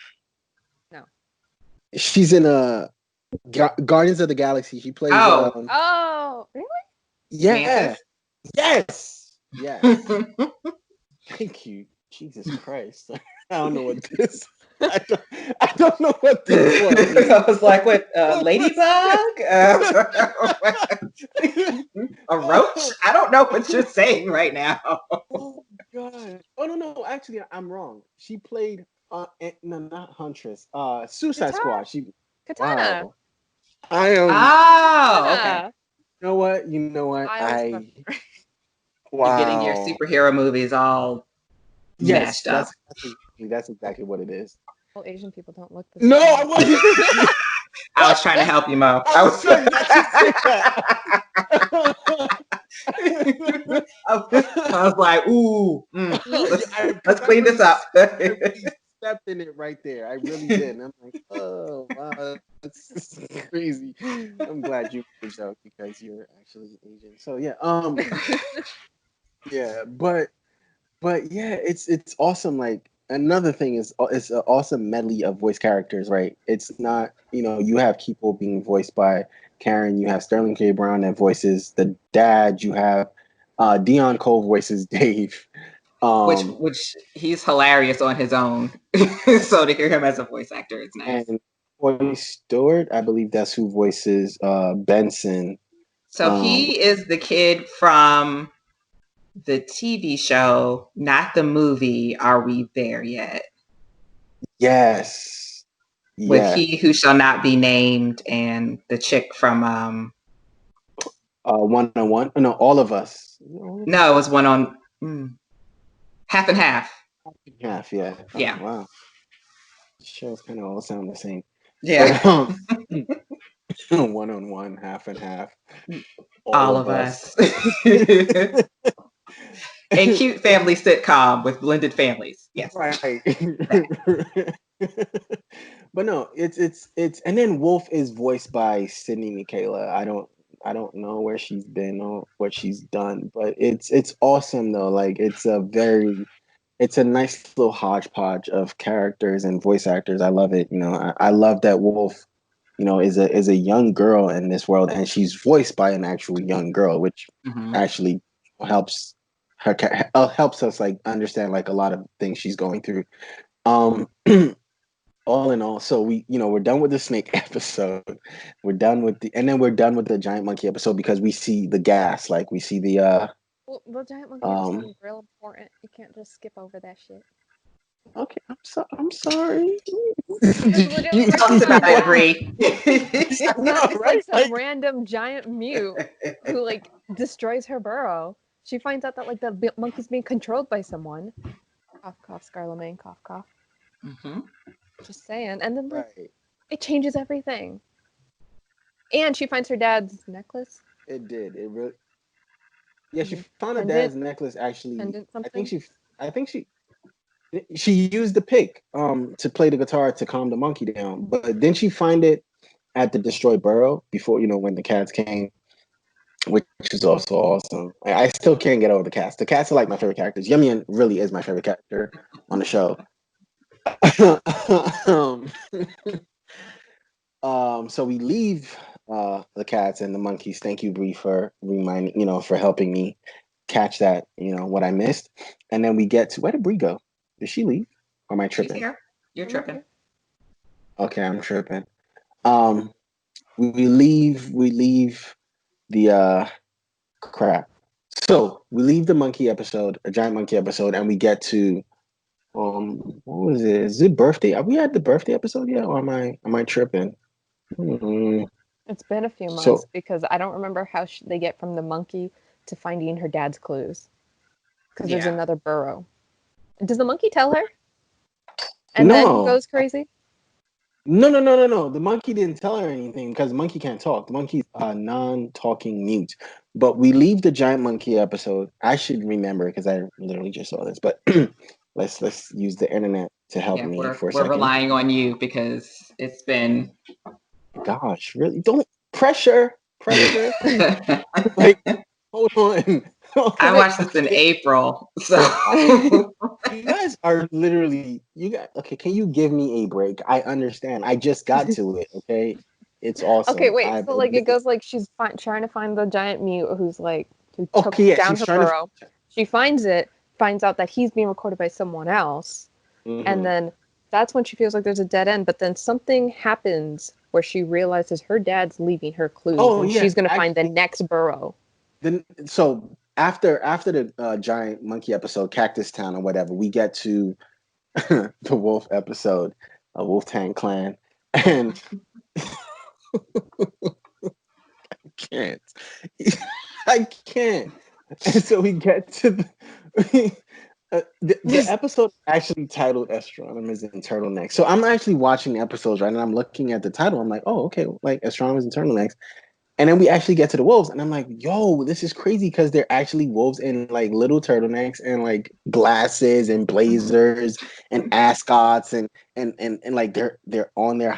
no. She's in Guardians of the Galaxy. She plays oh, really? Yeah. Yes. Thank you. Jesus Christ. I don't know what this I don't know what this was. I was like, what, ladybug? A roach? I don't know what you're saying right now. Oh God. Oh no, actually I'm wrong. She played no, not Huntress. Suicide Squad. Katana. Wow. I am okay. You know what? Wow. You're getting your superhero movies all mashed up. That's exactly what it is. Well, Asian people don't look the same. No, I wasn't. I was trying to help you, Mo. I was like, ooh, let's clean this up. stepped in it right there. I really did. And I'm like, oh wow, that's crazy. I'm glad you aged out because you're actually Asian. So yeah, yeah, but yeah, it's awesome. Like another thing is it's an awesome medley of voice characters, right? It's not, you have Keepo being voiced by Karen, you have Sterling K. Brown that voices the dad, you have Dion Cole voices Dave. Which he's hilarious on his own. So to hear him as a voice actor, it's nice. And Troy Stewart, I believe that's who voices Benson. So he is the kid from the TV show, not the movie. Are we there yet? Yes. With Yeah. He Who Shall Not Be Named and the chick from 101. No, All of Us. No, it was one on Half and Half. Half, yeah. Yeah. Oh, wow. Shows kind of all sound the same. Yeah. But 1-on-1, half and half. All of us. A cute family sitcom with blended families. Yes. Right. But no, it's and then Wolf is voiced by Sydney Michaela. I don't know where she's been or what she's done, but it's awesome though. Like it's a nice little hodgepodge of characters and voice actors. I love it. I love that Wolf, is a young girl in this world, and she's voiced by an actual young girl, which actually helps helps us like understand like a lot of things she's going through. Um, all in all, so we're done with the snake episode. And then we're done with the giant monkey episode because we see the gas, like we see the Well, the giant monkey episode is real important. You can't just skip over that shit. Okay, I'm sorry. Literally, Talks about it, Bree. it's like some random giant mute who like destroys her burrow. She finds out that like the monkey's being controlled by someone. Cough, cough, Scarlemagne, cough, cough. Just saying, and then like, it changes everything. And she finds her dad's necklace. It did. It really. Yeah, she found her dad's necklace. Actually, I think she used the pick to play the guitar to calm the monkey down, but then she find it at the destroyed burrow before when the cats came, which is also awesome. I still can't get over the cats. The cats are like my favorite characters. Yumian really is my favorite character on the show. So we leave the cats and the monkeys. Thank you, Bree, for reminding, for helping me catch that, what I missed. And then we get to, where did Bree go? Did she leave? Or am I tripping? She's here. You're tripping. Okay, I'm tripping. We leave the crap. So we leave the monkey episode, a giant monkey episode, and we get to what was it? Is it birthday? Are we at the birthday episode yet, or am I tripping? It's been a few months because I don't remember how they get from the monkey to finding her dad's clues. Because there's another burrow. Does the monkey tell her? And then he goes crazy? No. The monkey didn't tell her anything because the monkey can't talk. The monkey's a non-talking mute. But we leave the giant monkey episode. I should remember because I literally just saw this. But let's use the internet to help me for a second. We're relying on you because it's been. Gosh, really? Don't pressure. Like, hold on. I watched this in April, so you guys are literally okay. Can you give me a break? I understand. I just got to it. Okay, it's awesome. Okay, wait. So like it goes like she's trying to find the giant mute who's like who took down her burrow. She finds it, finds out that he's being recorded by someone else, and then that's when she feels like there's a dead end. But then something happens where she realizes her dad's leaving her clues, and she's gonna find the next burrow. So after the giant monkey episode, Cactus Town or whatever, we get to the wolf episode, Wolf Tang Clan, and I can't. And so we get to the episode actually titled Astronomers and Turtlenecks. So I'm actually watching the episodes right, and I'm looking at the title. I'm like, oh, okay, like Astronomers and Turtlenecks. And then we actually get to the wolves, and I'm like, yo, this is crazy because they're actually wolves in like little turtlenecks and like glasses and blazers and ascots and like they're on their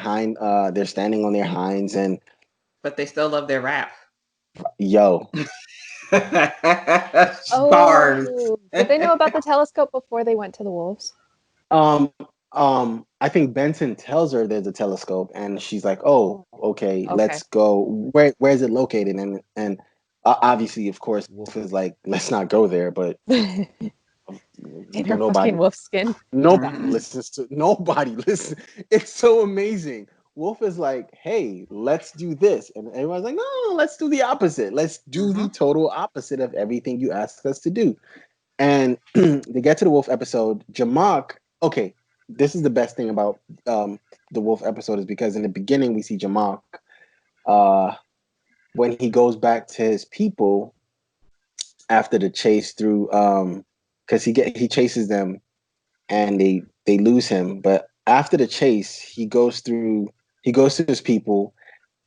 they're standing on their hinds and But they still love their rap. yo. Bars. Oh, did they know about the telescope before they went to the wolves? Um, I think Benson tells her there's a telescope, and she's like, "Oh, okay, Okay. let's go. Where's it located?" And obviously, of course, Wolf is like, "Let's not go there," but In her nobody, fucking wolf skin. nobody Mhm. listens to nobody. Listen, it's so amazing. Wolf is like, "Hey, let's do this," and everyone's like, "No, let's do the opposite. Let's do the Mhm. total opposite of everything you ask us to do." And they get to the wolf episode. Jamak, okay, this is the best thing about the wolf episode is because in the beginning we see Jamak uh, when he goes back to his people after the chase through because he chases them and they lose him. But after the chase, he goes to his people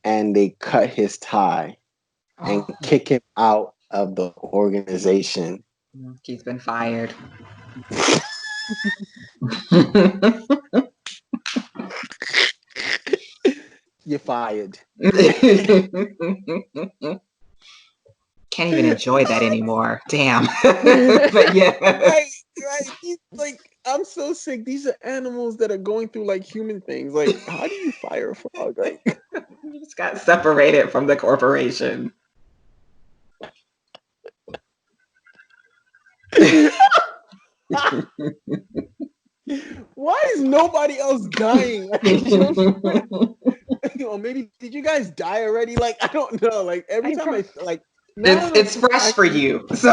and they cut his tie and Oh, kick him out of the organization. he's been fired. You're fired. Can't even enjoy that anymore. Damn. But yeah. Right, right. He's like, I'm so sick. These are animals that are going through like human things. Like, how do you fire a frog? Like, You just got separated from the corporation. why is nobody else dying? Or maybe did you guys die already? Like, I don't know. Like every I time pro- I like now it's that it's I'm fresh for actually you. So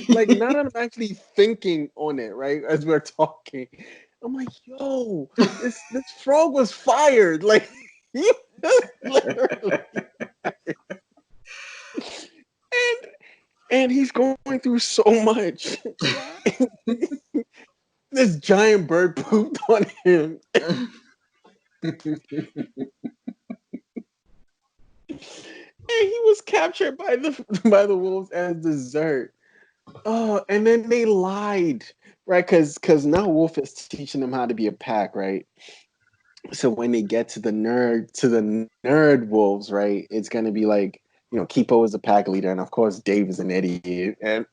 like now that I'm actually thinking on it, right, as we're talking, I'm like, yo, this frog was fired. Like he was literally and he's going through so much. This giant bird pooped on him, and he was captured by the wolves as dessert. Oh, and then they lied, right? Because now Wolf is teaching them how to be a pack, right? So when they get to the nerd wolves, right? It's gonna be like, Kipo is a pack leader, and of course Dave is an idiot. And,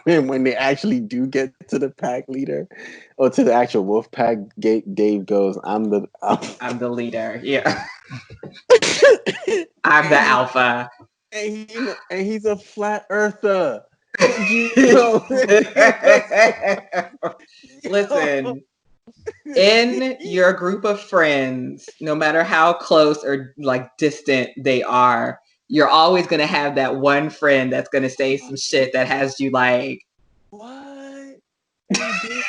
and when they actually do get to the pack leader or to the actual wolf pack, Dave goes, I'm the leader. Yeah. I'm the and he alpha. and he's a flat earther. Did you know? Yo, Listen, in your group of friends, no matter how close or like distant they are, you're always going to have that one friend that's going to say some shit that has you like, what? And Dave,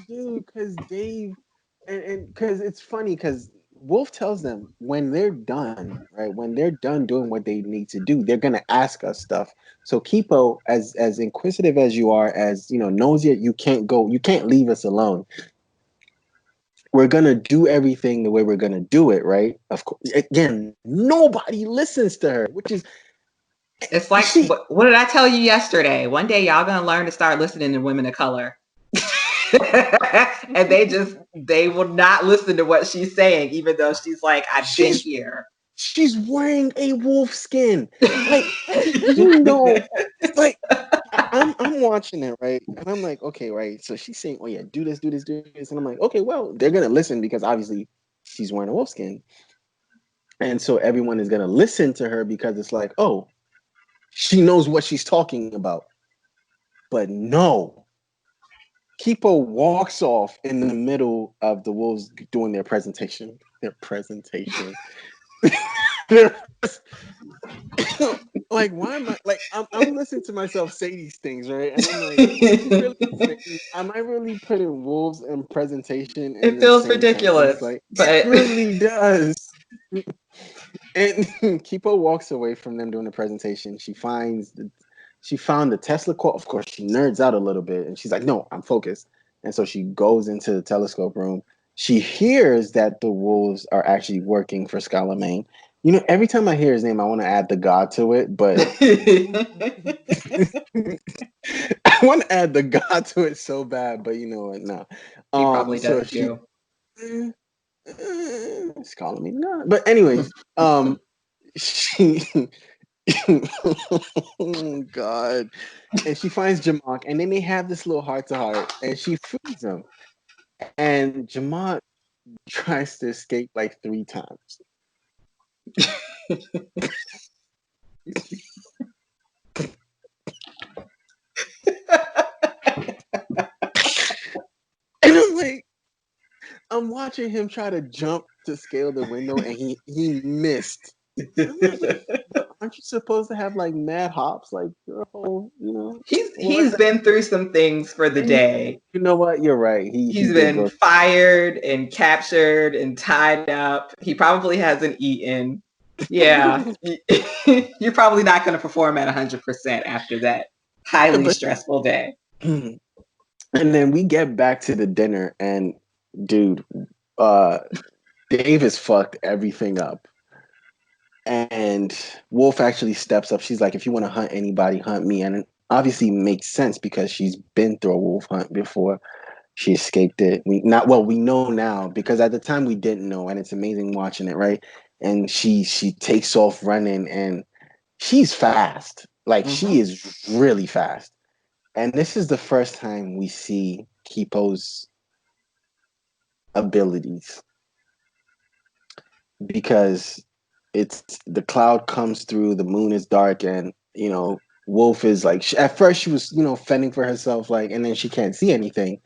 dude, because Dave, and because it's funny because Wolf tells them when they're done, right? When they're done doing what they need to do, they're gonna ask us stuff. So Kipo, as inquisitive as you are, as nosy, you can't leave us alone. We're gonna do everything the way we're gonna do it, right? Of course, again, nobody listens to her, which is it's like, she. what did I tell you yesterday? One day y'all going to learn to start listening to women of color. And they will not listen to what she's saying, even though she's like, I've been She's here. she's wearing a wolf skin. Like, you know, like I'm watching it, right? And I'm like, okay, right. So she's saying, oh yeah, do this, do this, do this. And I'm like, okay, well, they're gonna listen because obviously she's wearing a wolf skin. And so everyone is gonna listen to her because it's like, oh, she knows what she's talking about. But no. Kipo walks off in the middle of the wolves doing their presentation. Their presentation. Like, why am I like I'm listening to myself say these things, right? And I'm like, am I really putting wolves and presentation in It the feels same sentence? ridiculous, Like, it but really does. And Kipo walks away from them doing the presentation. She found the Tesla coil. Of course, she nerds out a little bit, and she's like, "No, I'm focused." And so she goes into the telescope room. She hears that the wolves are actually working for Skylar Main, Every time I hear his name, I want to add the God to it, but I want to add the God to it so bad, but you know what? No. He probably So does she, too. she's calling me God, but anyways, she, oh God, and she finds Jamak, and then they have this little heart to heart, and she frees him, and Jamak tries to escape like 3 times. And I'm like, I'm watching him try to jump to scale the window, and he missed. I'm like, but aren't you supposed to have like mad hops, like your whole, He's been through some things for the day. You know what? You're right. He He's did been go. fired and captured and tied up. He probably hasn't eaten. Yeah. You're probably not going to perform at 100% after that highly stressful day. And then we get back to the dinner, and dude, Dave has fucked everything up. And Wolf actually steps up. She's like, if you want to hunt anybody, hunt me. And it obviously makes sense because she's been through a wolf hunt before. She escaped it. We know now because at the time we didn't know, and it's amazing watching it, right? And she takes off running, and she's fast. Like she is really fast. And this is the first time we see Kipo's abilities because it's the cloud comes through, the moon is dark, and Wolf is like at first she was fending for herself, like, and then she can't see anything,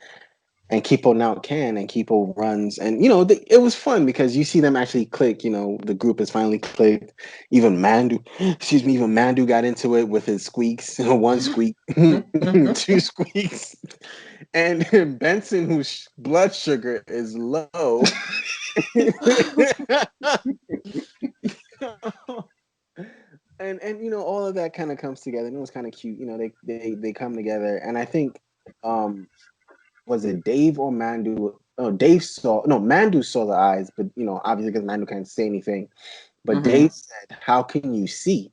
and Kipo now can, and Kipo runs, and it was fun because you see them actually click. The group is finally clicked. Even Mandu, even Mandu got into it with his squeaks. One squeak, two squeaks, and Benson, whose blood sugar is low. And all of that kind of comes together, and it was kind of cute. They come together, and I think was it Dave or Mandu? Oh, Mandu saw the eyes, but obviously because Mandu can't say anything. But Dave said, "How can you see?"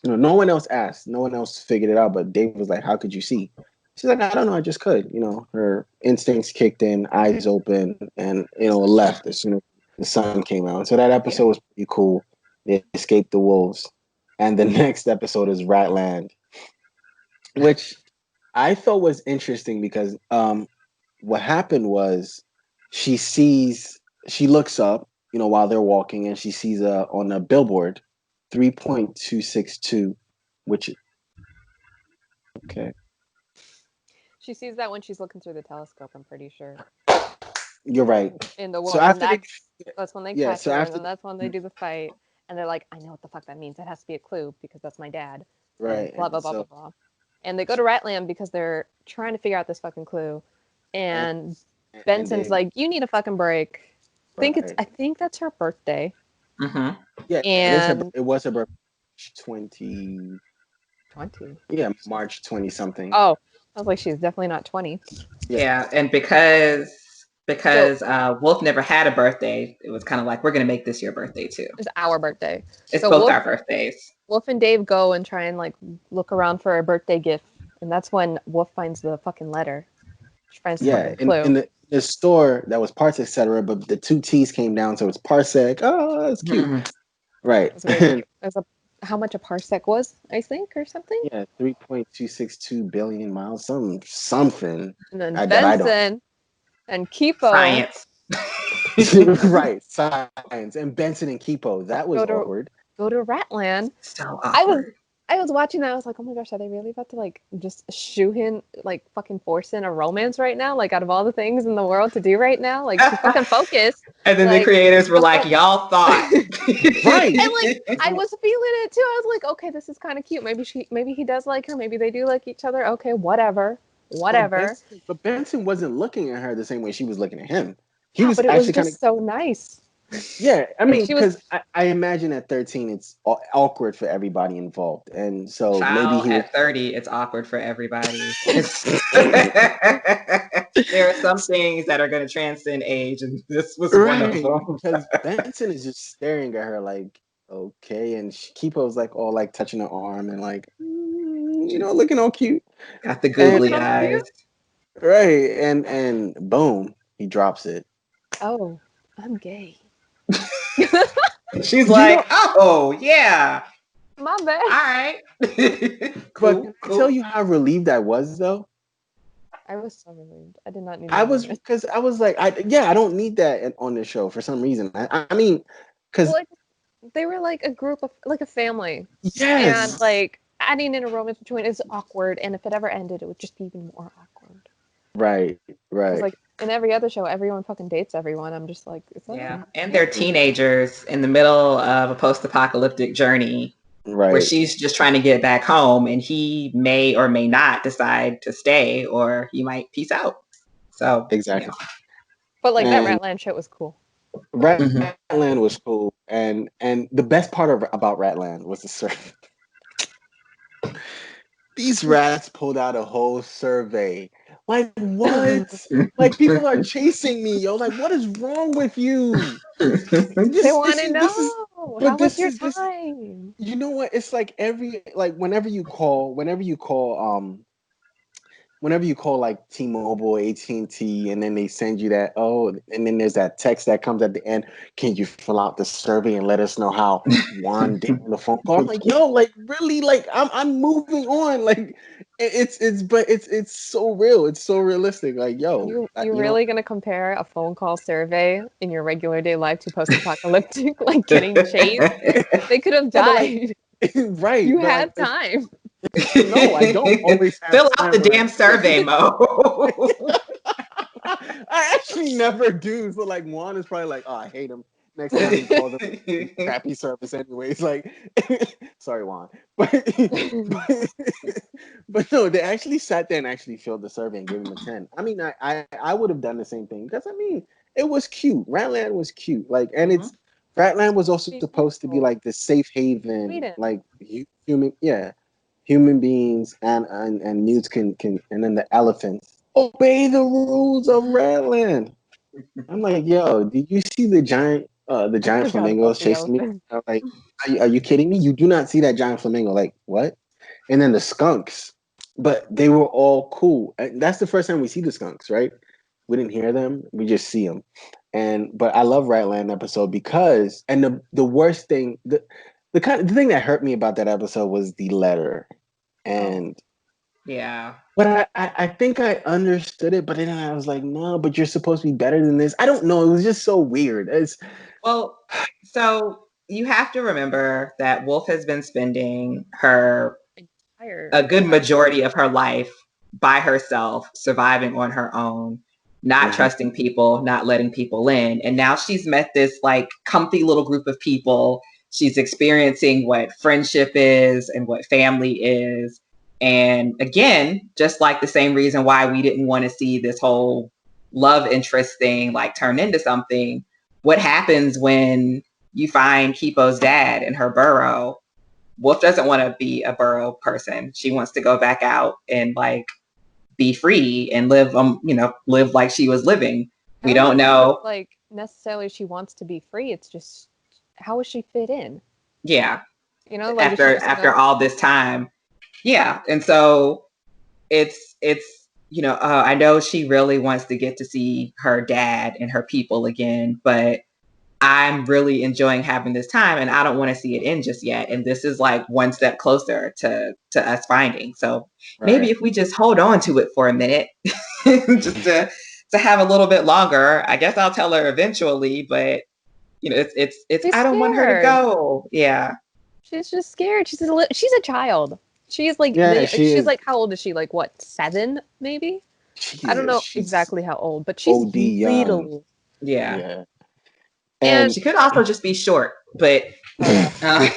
No one else asked, no one else figured it out, but Dave was like, "How could you see?" She's like, "I don't know, I just could." Her instincts kicked in, eyes open, and left as soon as the sun came out. So that episode was pretty cool. They escaped the wolves, and the next episode is Ratland, which I thought was interesting because what happened was she looks up, while they're walking, and she sees on a billboard 3.262, which okay. She sees that when she's looking through the telescope, I'm pretty sure. You're right. In the So world. after and that's when they catch her, after and then that's when they do the fight. And they're like, I know what the fuck that means. It has to be a clue because that's my dad. right, And blah, blah, blah, blah, blah. And they go to Ratland because they're trying to figure out this fucking clue. And Benson's like, you need a fucking break. I think that's her birthday. Yeah, And it was her birthday. 20. Yeah, March 20 something. Oh, I was like, she's definitely not 20. Yeah, and because Wolf never had a birthday, it was kind of like, we're gonna make this your birthday too. It's our birthday. It's so both our birthdays. Wolf and Dave go and try and like look around for a birthday gift, and that's when Wolf finds the fucking letter. She finds the fucking clue. In the store that was parts, etc., but the two T's came down, so it's parsec. Oh, that's cute. Right. How much a parsec was, I think, or something? Yeah, 3.262 billion miles, something. And then Benson and Kipo. Science. Right, science. And Benson and Kipo. That was awkward. Go to Ratland. So awkward. I was watching that. I was like, oh my gosh, are they really about to like just shoe in, like fucking force in a romance right now? Like out of all the things in the world to do right now, like to fucking focus. And then the creators were like, y'all thought. Right. And like I was feeling it too. I was like, okay, this is kind of cute. Maybe he does like her. Maybe they do like each other. Okay, whatever. But Benson wasn't looking at her the same way she was looking at him. But it was just so nice. Yeah, I mean, because I imagine at 13 it's awkward for everybody involved, and so maybe at 30 it's awkward for everybody. There are some things that are going to transcend age, and this was one of them. Because Benson is just staring at her like, okay, and Kipo's like all like touching her arm and like, looking all cute. Got the And googly eyes. right, and boom, he drops it. Oh, I'm gay. She's You know, like, oh yeah, My all bad. right, but cool, can I tell cool. you how relieved I was though? I was so relieved. I did not need I more was of it. because I was like, I don't need that on this show for some reason. I mean, Well, because like they were like a group of like a family, and yes, like adding in a romance between is awkward. And if it ever ended, it would just be even more awkward. right, Because right, like in every other show, everyone fucking dates everyone. I'm just like, is that Yeah, okay? and they're teenagers in the middle of a post-apocalyptic journey where right, she's just trying to get back home, and he may or may not decide to stay, or he might peace out. So, exactly. But like that And Ratland shit was cool. Mhm. Ratland was cool, and the best part about Ratland was the survey. These rats pulled out a whole survey. Like what? Like people are chasing me, yo. Like what is wrong with you? They This want this to is this is know how but was this your is this time. you know what? It's like every like whenever you call like T-Mobile, AT&T, and then they send you that, and then there's that text that comes at the end, can you fill out the survey and let us know how Juan did on the phone call? I'm like, yo, like really, like I'm moving on. Like it's so real. It's so realistic. Like, yo, You you know, really gonna compare a phone call survey in your regular day life to post-apocalyptic, like getting chased? They could have yeah, but like died. You right, but like had time. no, I don't always have Fill out the time when I damn do that. survey, Mo. I actually never do. So like Juan is probably like, oh, I hate him. Next time he calls him crappy service anyways. Like sorry, Juan. But but no, they actually sat there and actually filled the survey and gave him a 10. I mean, I would have done the same thing because I mean it was cute. Ratland was cute. Like and Mhm. it's Ratland was also supposed to be Beautiful. like the safe haven, Sweden. like human human beings and mutes can and then the elephants obey the rules of Redland. I'm like, yo, did you see the I giant forgot about flamingos the chasing me? elephant. I'm like, are you kidding me? You do not see that giant flamingo. Like, what? And then the skunks, but they were all cool. And that's the first time we see the skunks, right? We didn't hear them, we just see them. And but I love Ratland episode because and the worst thing the thing that hurt me about that episode was the letter. Oh, And Yeah. but I think I understood it, but then I was like, no, but you're supposed to be better than this. I don't know. It was just so weird. It's Well, so you have to remember that Wolf has been spending her entire a good life. majority of her life by herself, surviving on her own, not Mhm. trusting people, not letting people in. And now she's met this like comfy little group of people. She's experiencing what friendship is and what family is. And again, just like the same reason why we didn't want to see this whole love interest thing like turn into something, what happens when you find Kipo's dad in her burrow? Wolf doesn't want to be a burrow person. She wants to go back out and like be free and live, live like she was living. I We don't don't even think it's know. like necessarily she wants to be free. It's just how does she fit in? Yeah. You know, like is she After just after gonna? all this time. Yeah. And so I know she really wants to get to see her dad and her people again, but I'm really enjoying having this time and I don't want to see it end just yet. And this is like one step closer to us finding. So maybe Right. if we just hold on to it for a minute, just to have a little bit longer, I guess I'll tell her eventually, but it's She's I don't want her to scared. go. Yeah. She's just scared. She's a child. She's like Yeah, she she's is. like how old is she? Like what, 7 maybe? I don't Jesus, know she's exactly how old, but she's OD young. little. Yeah. Yeah. And And She could also just be short, but oh yeah, uh,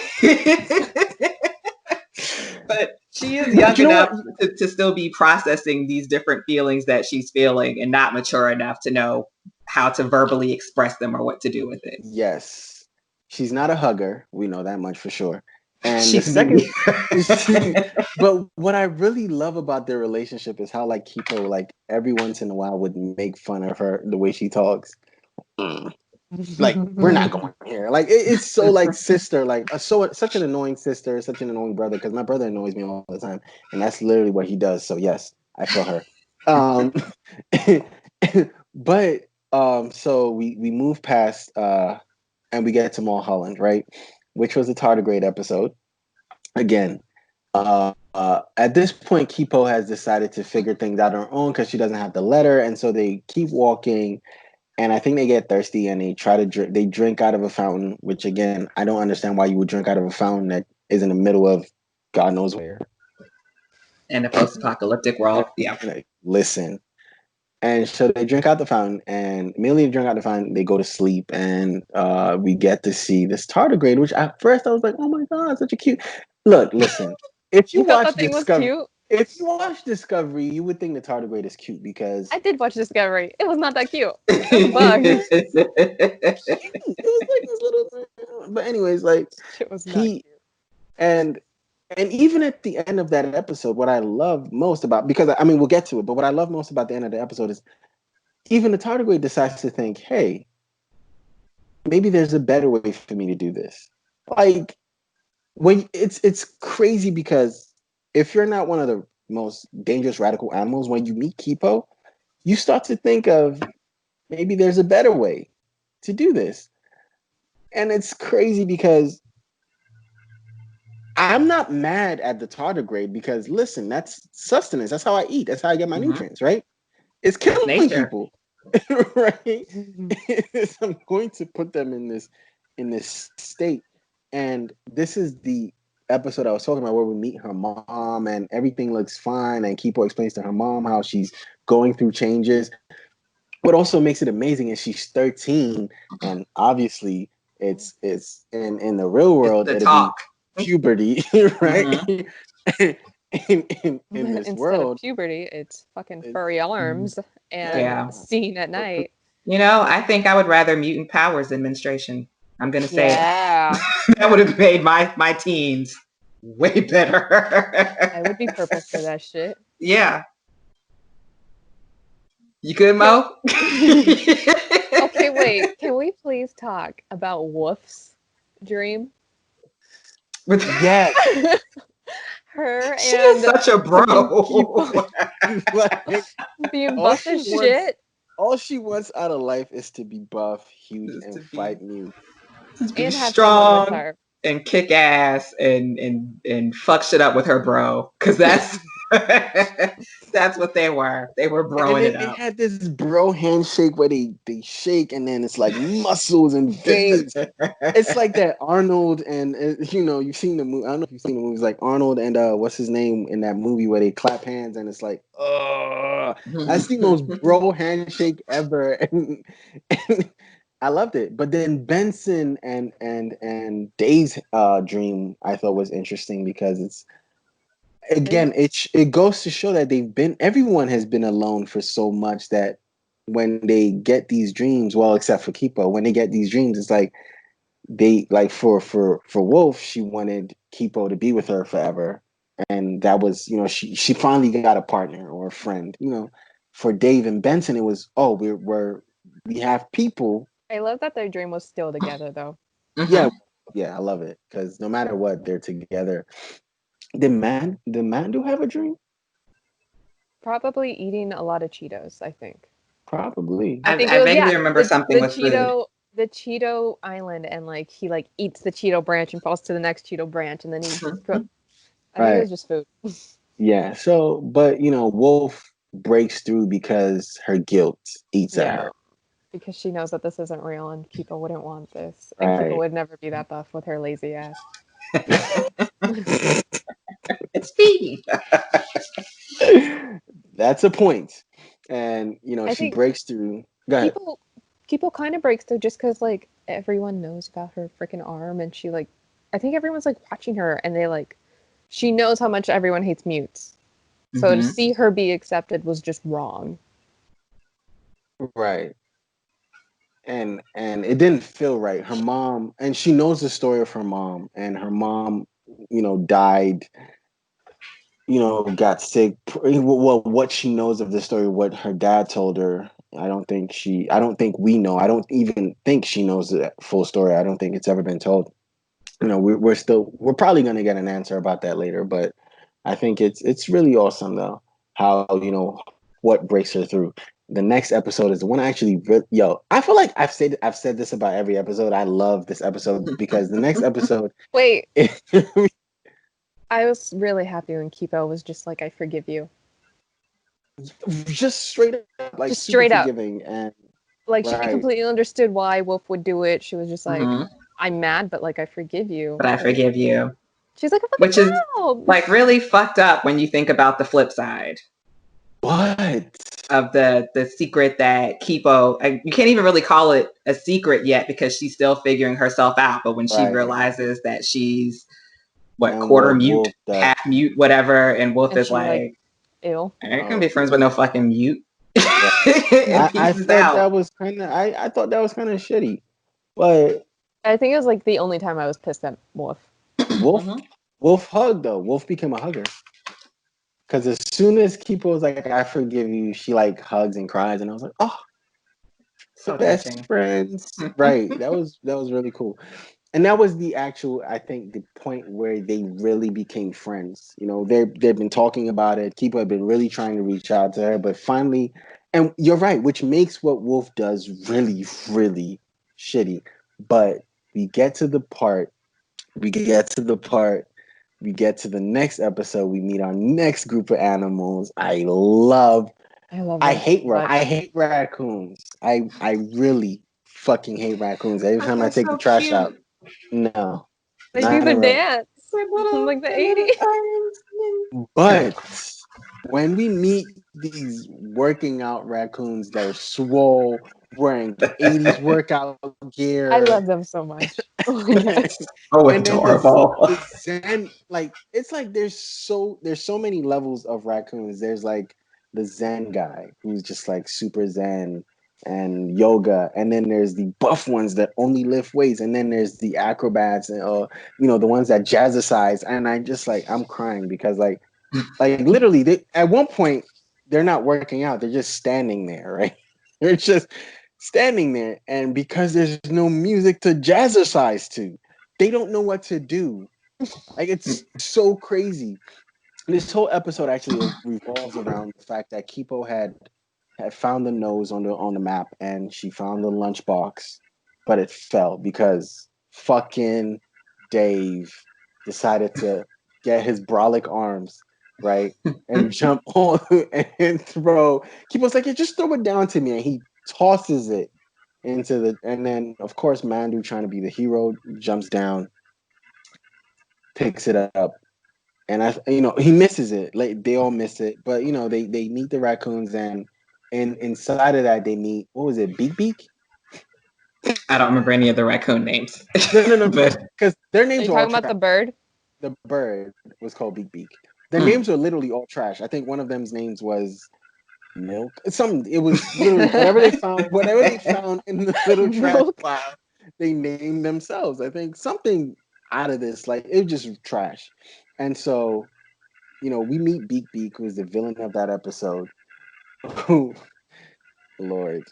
but she is but young you know enough what? to still be processing these different feelings that she's feeling and not mature enough to know how to verbally express them or what to do with it. Yes. She's not a hugger. We know that much for sure. And the She's second me. but what I really love about their relationship is how like Kipo like every once in a while would make fun of her the way she talks. Mm. Like, we're not going here. Like, it's so like sister, like such an annoying sister, such an annoying brother, because my brother annoys me all the time, and that's literally what he does. So yes, I feel her. Um, but so we move past and we get to Mulholland, right? Which was a tardigrade episode. Again, at this point, Kipo has decided to figure things out on her own because she doesn't have the letter, and so they keep walking. And I think they get thirsty and they try to drink. They drink out of a fountain, which again, I don't understand why you would drink out of a fountain that is in the middle of God knows where. In a post-apocalyptic world, yeah. Like, listen. And so they drink out the fountain, and immediately they drink out the fountain, they go to sleep, and we get to see this tardigrade, which at first I was like, oh my God, such a cute. Look, listen, if you You thought watch that thing was Discovery, cute? if you watch Discovery, you would think the tardigrade is cute because I did watch Discovery. It was not that cute. It was a bug. it was like this little. But anyways, like It was not he cute. and and even at the end of that episode, what I love most about, because I mean we'll get to it, but what I love most about the end of the episode is even the tardigrade decides to think, hey, maybe there's a better way for me to do this. Like when it's crazy because if you're not one of the most dangerous radical animals, when you meet Kipo, you start to think of maybe there's a better way to do this. And it's crazy because I'm not mad at the tardigrade because listen, that's sustenance. That's how I eat. That's how I get my nutrients, right? It's It's killing nature. people. Right? I'm going to put them in this state. And this is the episode I was talking about where we meet her mom and everything looks fine and Kipo explains to her mom how she's going through changes. What also makes it amazing is she's 13 and obviously it's in the real It's world the it'd be talk. puberty, right? Mhm. In this Instead of world, puberty, it's fucking it's, furry arms and Yeah. seen at night. You know, I think I would rather mutant powers than menstruation. I'm gonna say it. Yeah. That would have made my teens way better. I would be purple for that shit. Yeah. You good, Can Mo? Okay, wait. Can we please talk about Woof's dream? yes. Her She is and such a fucking bro. Like, being all buff she as wants shit all she wants out of life is to be buff, huge, Just and to be fight mute. just be and have someone with strong her. and kick ass and fuck shit up with her bro. Cause that's that's what they were. They were And broing then it they up. had this bro handshake where they shake and then it's like muscles and veins. It's like that Arnold and you've seen the movie. I don't know if you've seen the movies like Arnold and what's his name in that movie where they clap hands and it's like, that's the most bro handshake ever, and I loved it. But then Benson and Dave's dream I thought was interesting because it's again it goes to show that everyone has been alone for so much that when they get these dreams, well, except for Kipo, when they get these dreams, it's like they like for Wolf, she wanted Kipo to be with her forever, and that was she finally got a partner or a friend. For Dave and Benson, it was we have people. I love that their dream was still together though. Yeah, Mhm. yeah, I love it because no matter what, they're together. Did Mandu have a dream? Probably eating a lot of Cheetos, I think. Probably. I think it I was vaguely remember something the with food. Cheeto island and like he like eats the Cheeto branch and falls to the next Cheeto branch and then he I think it Right. was just food. Yeah. So, but Wolf breaks through because her guilt eats at Yeah. her. Because she knows that this isn't real and Kipo wouldn't want this. And Kipo Right. would never be that buff with her lazy ass. It's feeding. That's a point. And I she think breaks through. Go ahead. Kipo kind of breaks through just because like everyone knows about her freaking arm and she like I think everyone's like watching her and they like she knows how much everyone hates mutes. So to Mhm. see her be accepted was just wrong. Right. And it didn't feel right. Her mom, and she knows the story of her mom, and her mom, died, got sick. Well, what she knows of the story, what her dad told her, I don't think we know. I don't even think she knows the full story. I don't think it's ever been told. We're probably going to get an answer about that later, but I think it's really awesome though how what breaks her through. The next episode is the one I actually I feel like I've said this about every episode. I love this episode because the next episode Wait, I was really happy when Kipo was just like, I forgive you. just straight up, like Just super straight up. forgiving and Like, she right. completely understood why Wolf would do it. She was just like, Mhm. I'm mad, but like, I forgive you. But I Like, forgive you. she's like a fucking Which is child. like really fucked up when you think about the flip side What? of the secret that Kipo. You can't even really call it a secret yet because she's still figuring herself out. But when she Right. realizes that she's And quarter what mute, Wolf does. half mute, whatever, and Wolf And is she's like, ew. I ain't gonna be friends with no fucking mute. Right. And I pieces thought out. that was kind of I thought that was kind of shitty, but I think it was like the only time I was pissed at Wolf. Wolf Mhm. Wolf hugged though. Wolf became a hugger because as soon as Kipo was like, "I forgive you," she like hugs and cries, and I was like, "Oh, So best touching. friends!" Right? That was really cool, and that was the actual I think the point where they really became friends. They've been talking about it. Kipo had been really trying to reach out to her, but finally, and you're right, which makes what Wolf does really, really shitty. But we get to the part we get to the part we get to the next episode, we meet our next group of animals. I love I them hate so much. I hate raccoons. I really fucking hate raccoons. Every But time I they're take the so trash out, cute. no, They do not the in red. dance. Like the Their little 80s. arms. But when we meet these working out raccoons that are swole, wearing 80s workout I gear, love them so much. Oh my god. So and then the adorable. zen, like it's like there's so many levels of raccoons. There's like the zen guy who's just like super zen and yoga, and then there's the buff ones that only lift weights, and then there's the acrobats and the ones that jazzercise. And I just like I'm crying because like literally at one point they're not working out, they're just standing there, right? They're just standing there, and because there's no music to jazzercise to, they don't know what to do. Like it's so crazy. This whole episode actually revolves around the fact that Kipo had found the nose on the map, and she found the lunchbox, but it fell because fucking Dave decided to get his brolic arms, right, and jump on and throw. Kipo's like, "Yeah, just throw it down to me," and he tosses it and then of course Mandu, trying to be the hero, jumps down, picks it up, and he misses it. Like they all miss it, but they meet the raccoons, and inside of that they meet, what was it, Beak Beak? I don't remember any of the raccoon names. No, But because their Are names you are all talking about trash. the bird? The bird was called Beak Beak. Their names are literally all trash. I think one of them's names was Milk. It was literally whatever they found in the little trash Milk. pile, they named themselves. I think something out of this, like it was just trash. And so, we meet Beak Beak, who is the villain of that episode. Who, Lord.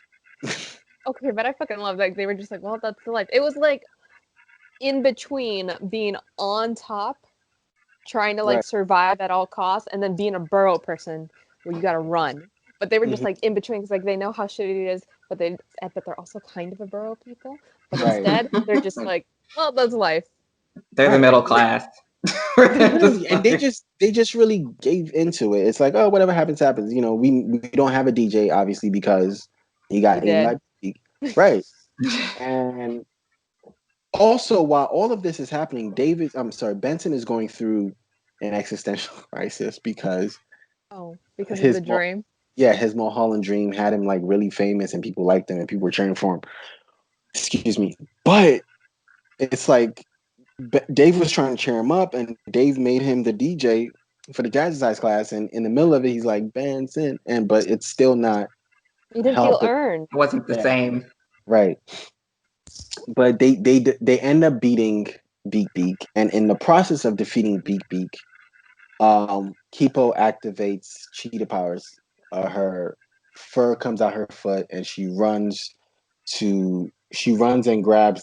Okay, but I fucking love that they were just like, well, that's the life. It was like in between being on top, trying to like Right. survive at all costs, and then being a burrow person where you gotta run. But they were just Mhm. like in between because like they know how shitty it is, but they're also kind of a burrow people. But Right. instead, they're just like, well, that's life. they're the Right. middle class. Literally, and they just really gave into it. It's like, oh, whatever happens, happens. We don't have a DJ obviously because he We got eaten did. by Beak. Right. And also, while all of this is happening, Benson is going through an existential crisis because Oh, because of the his dream. yeah, his Mulholland Dream had him like really famous, and people liked him and people were cheering for him. Excuse me. But it's like Dave was trying to cheer him up, and Dave made him the DJ for the jazzercise class, and in the middle of it he's like Benson, but it's still not You didn't feel helping. earned. Wasn't the Yeah, same. right. But they end up beating Beak Beak, and in the process of defeating Beak Beak, Kipo activates cheetah powers, her fur comes out her foot, and she runs and grabs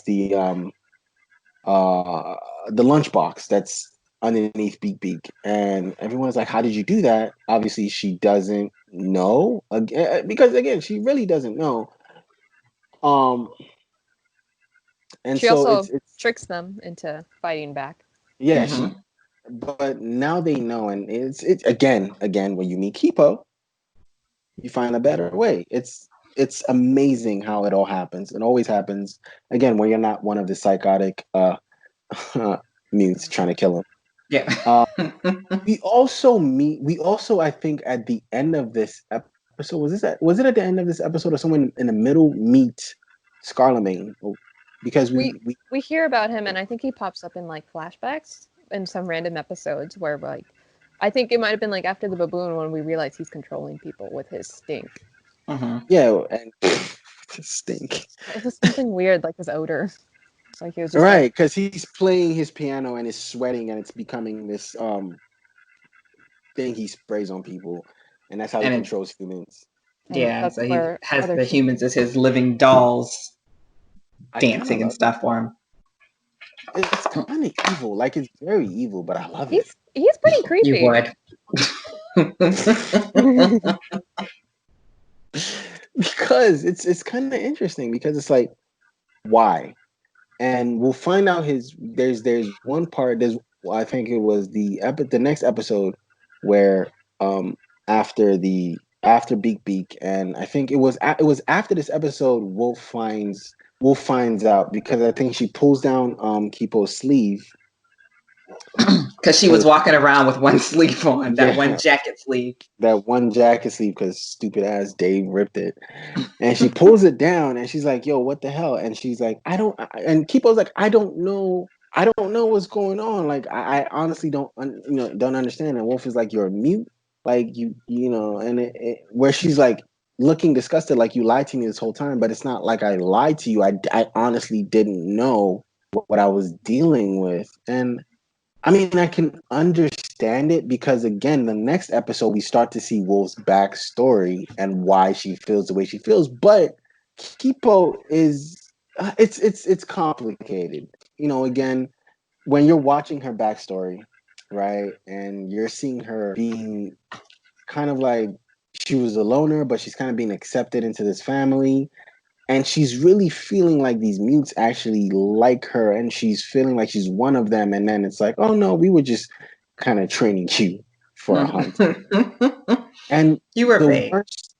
uh the lunchbox that's underneath Beak, and everyone's like, "How did you do that?" Obviously, she doesn't know again, because again, she really doesn't know. Um, and She so also it's tricks them into fighting back. yeah, Mm-hmm. she. But now they know, and it's again when you meet Kipo, you find a better way. It's amazing how it all happens. It always happens again when you're not one of the psychotic mutes trying to kill him. Yeah. Uh, we also I think at the end of this episode, was it at the end of this episode, or someone in the middle meet Scarlemagne? Because We we we hear about him, and I think he pops up in like flashbacks in some random episodes where like I think it might have been like after the baboon when we realize he's controlling people with his stink. Mm-hmm. yeah, and stink. It was something weird, like his odor. Like he was just like Right, because he's playing his piano and is sweating, and it's becoming this thing he sprays on people, and that's how he And it, controls humans. and yeah, that's so he where has other the humans humans as his living dolls I kind of dancing and love it. stuff for him. It's kind of evil, like it's very evil, but I love it. he's pretty You creepy. would. Because it's kind of interesting, because it's like, why? And we'll find out his there's one part, there's I think it was the next episode where after Beak, and I think it was after this episode, Wolf finds out, because I think she pulls down Kipo's sleeve Because she was to walking around with one sleeve on, that one yeah, jacket sleeve. that one jacket sleeve, because stupid ass Dave ripped it. And she pulls it down, and she's like, "Yo, what the hell?" And she's like, and Kipo's like, I don't know what's going on. Like, I honestly don't understand." And Wolf is like, "You're a mute, like and where she's like looking disgusted, like, "You lied to me this whole time." But it's not like I lied to you. I honestly didn't know what I was dealing with. And I mean, I can understand it, because again, the next episode we start to see Wolf's backstory and why she feels the way she feels. But Kipo is it's complicated. Again, when you're watching her backstory, right, and you're seeing her being kind of like, she was a loner, but she's kind of being accepted into this family, and she's really feeling like these mutes actually like her, and she's feeling like she's one of them. And then it's like, oh no, we were just kind of training you for a hunt. And You were the bait. worst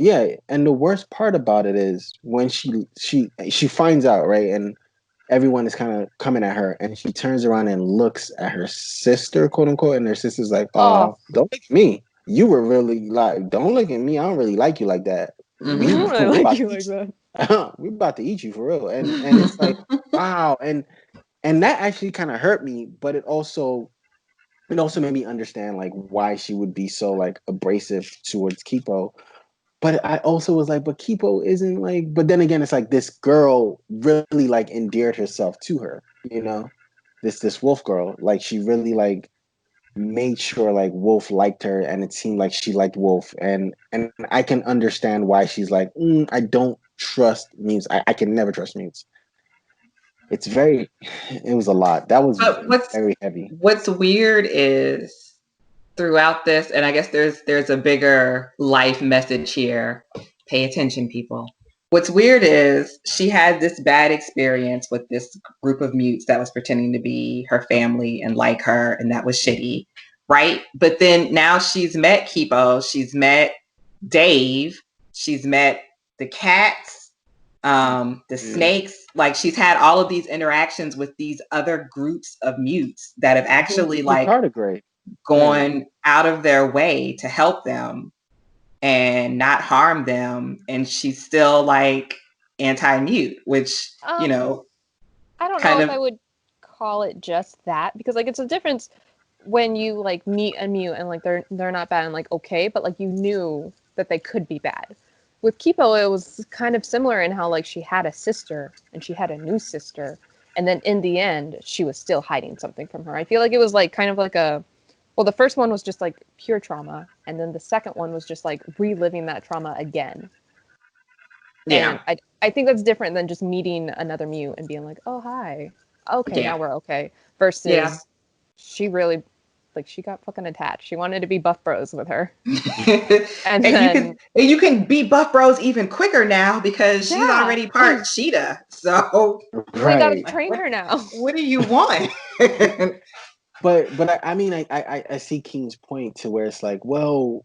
yeah, and the worst part about it is when she finds out, right, and everyone is kind of coming at her, and she turns around and looks at her sister, quote unquote, and her sister's like, Oh, don't look at me, you were really like, don't look at me, I don't really like you like that. I we Mm-hmm. don't really we like about you to like eat that. we're about to eat you for real. And it's like, wow. And that actually kind of hurt me, but it also made me understand like why she would be so like abrasive towards Kipo. But I also was like, but Kipo isn't like, but then again, it's like this girl really like endeared herself to her, this Wolf girl, like she really like made sure like Wolf liked her, and it seemed like she liked Wolf. And I can understand why she's like, I don't trust mutes. I can never trust mutes. It's very it was a lot. That was But very heavy. what's weird is throughout this, and I guess there's a bigger life message here. Pay attention, people. What's weird is she had this bad experience with this group of mutes that was pretending to be her family and like her, and that was shitty, right? But then now she's met Kipo, she's met Dave, she's met the cats, the Mm. snakes. Like she's had all of these interactions with these other groups of mutes that have Even actually the like tardigrade. Yeah. gone out of their way to help them and not harm them, and she's still like anti-mute, which Um, I don't know kind if of. I would call it just that because like it's a difference when you like meet a mute and like they're not bad and like okay, but like you knew that they could be bad. With Kipo, it was kind of similar in how like she had a sister and she had a new sister, and then in the end she was still hiding something from her. I feel like it was like kind of like Well, the first one was just like pure trauma, and then the second one was just like reliving that trauma again. Yeah. And I think that's different than just meeting another Mew and being like, oh hi, okay, Yeah. now we're okay. Yeah. Versus she really like she got fucking attached. She wanted to be buff bros with her. And then you can be Buff Bros even quicker now because she's yeah, already part cheetah. So we gotta Right. train her now. what do you want? But I mean I see Keen's point to where it's like, well,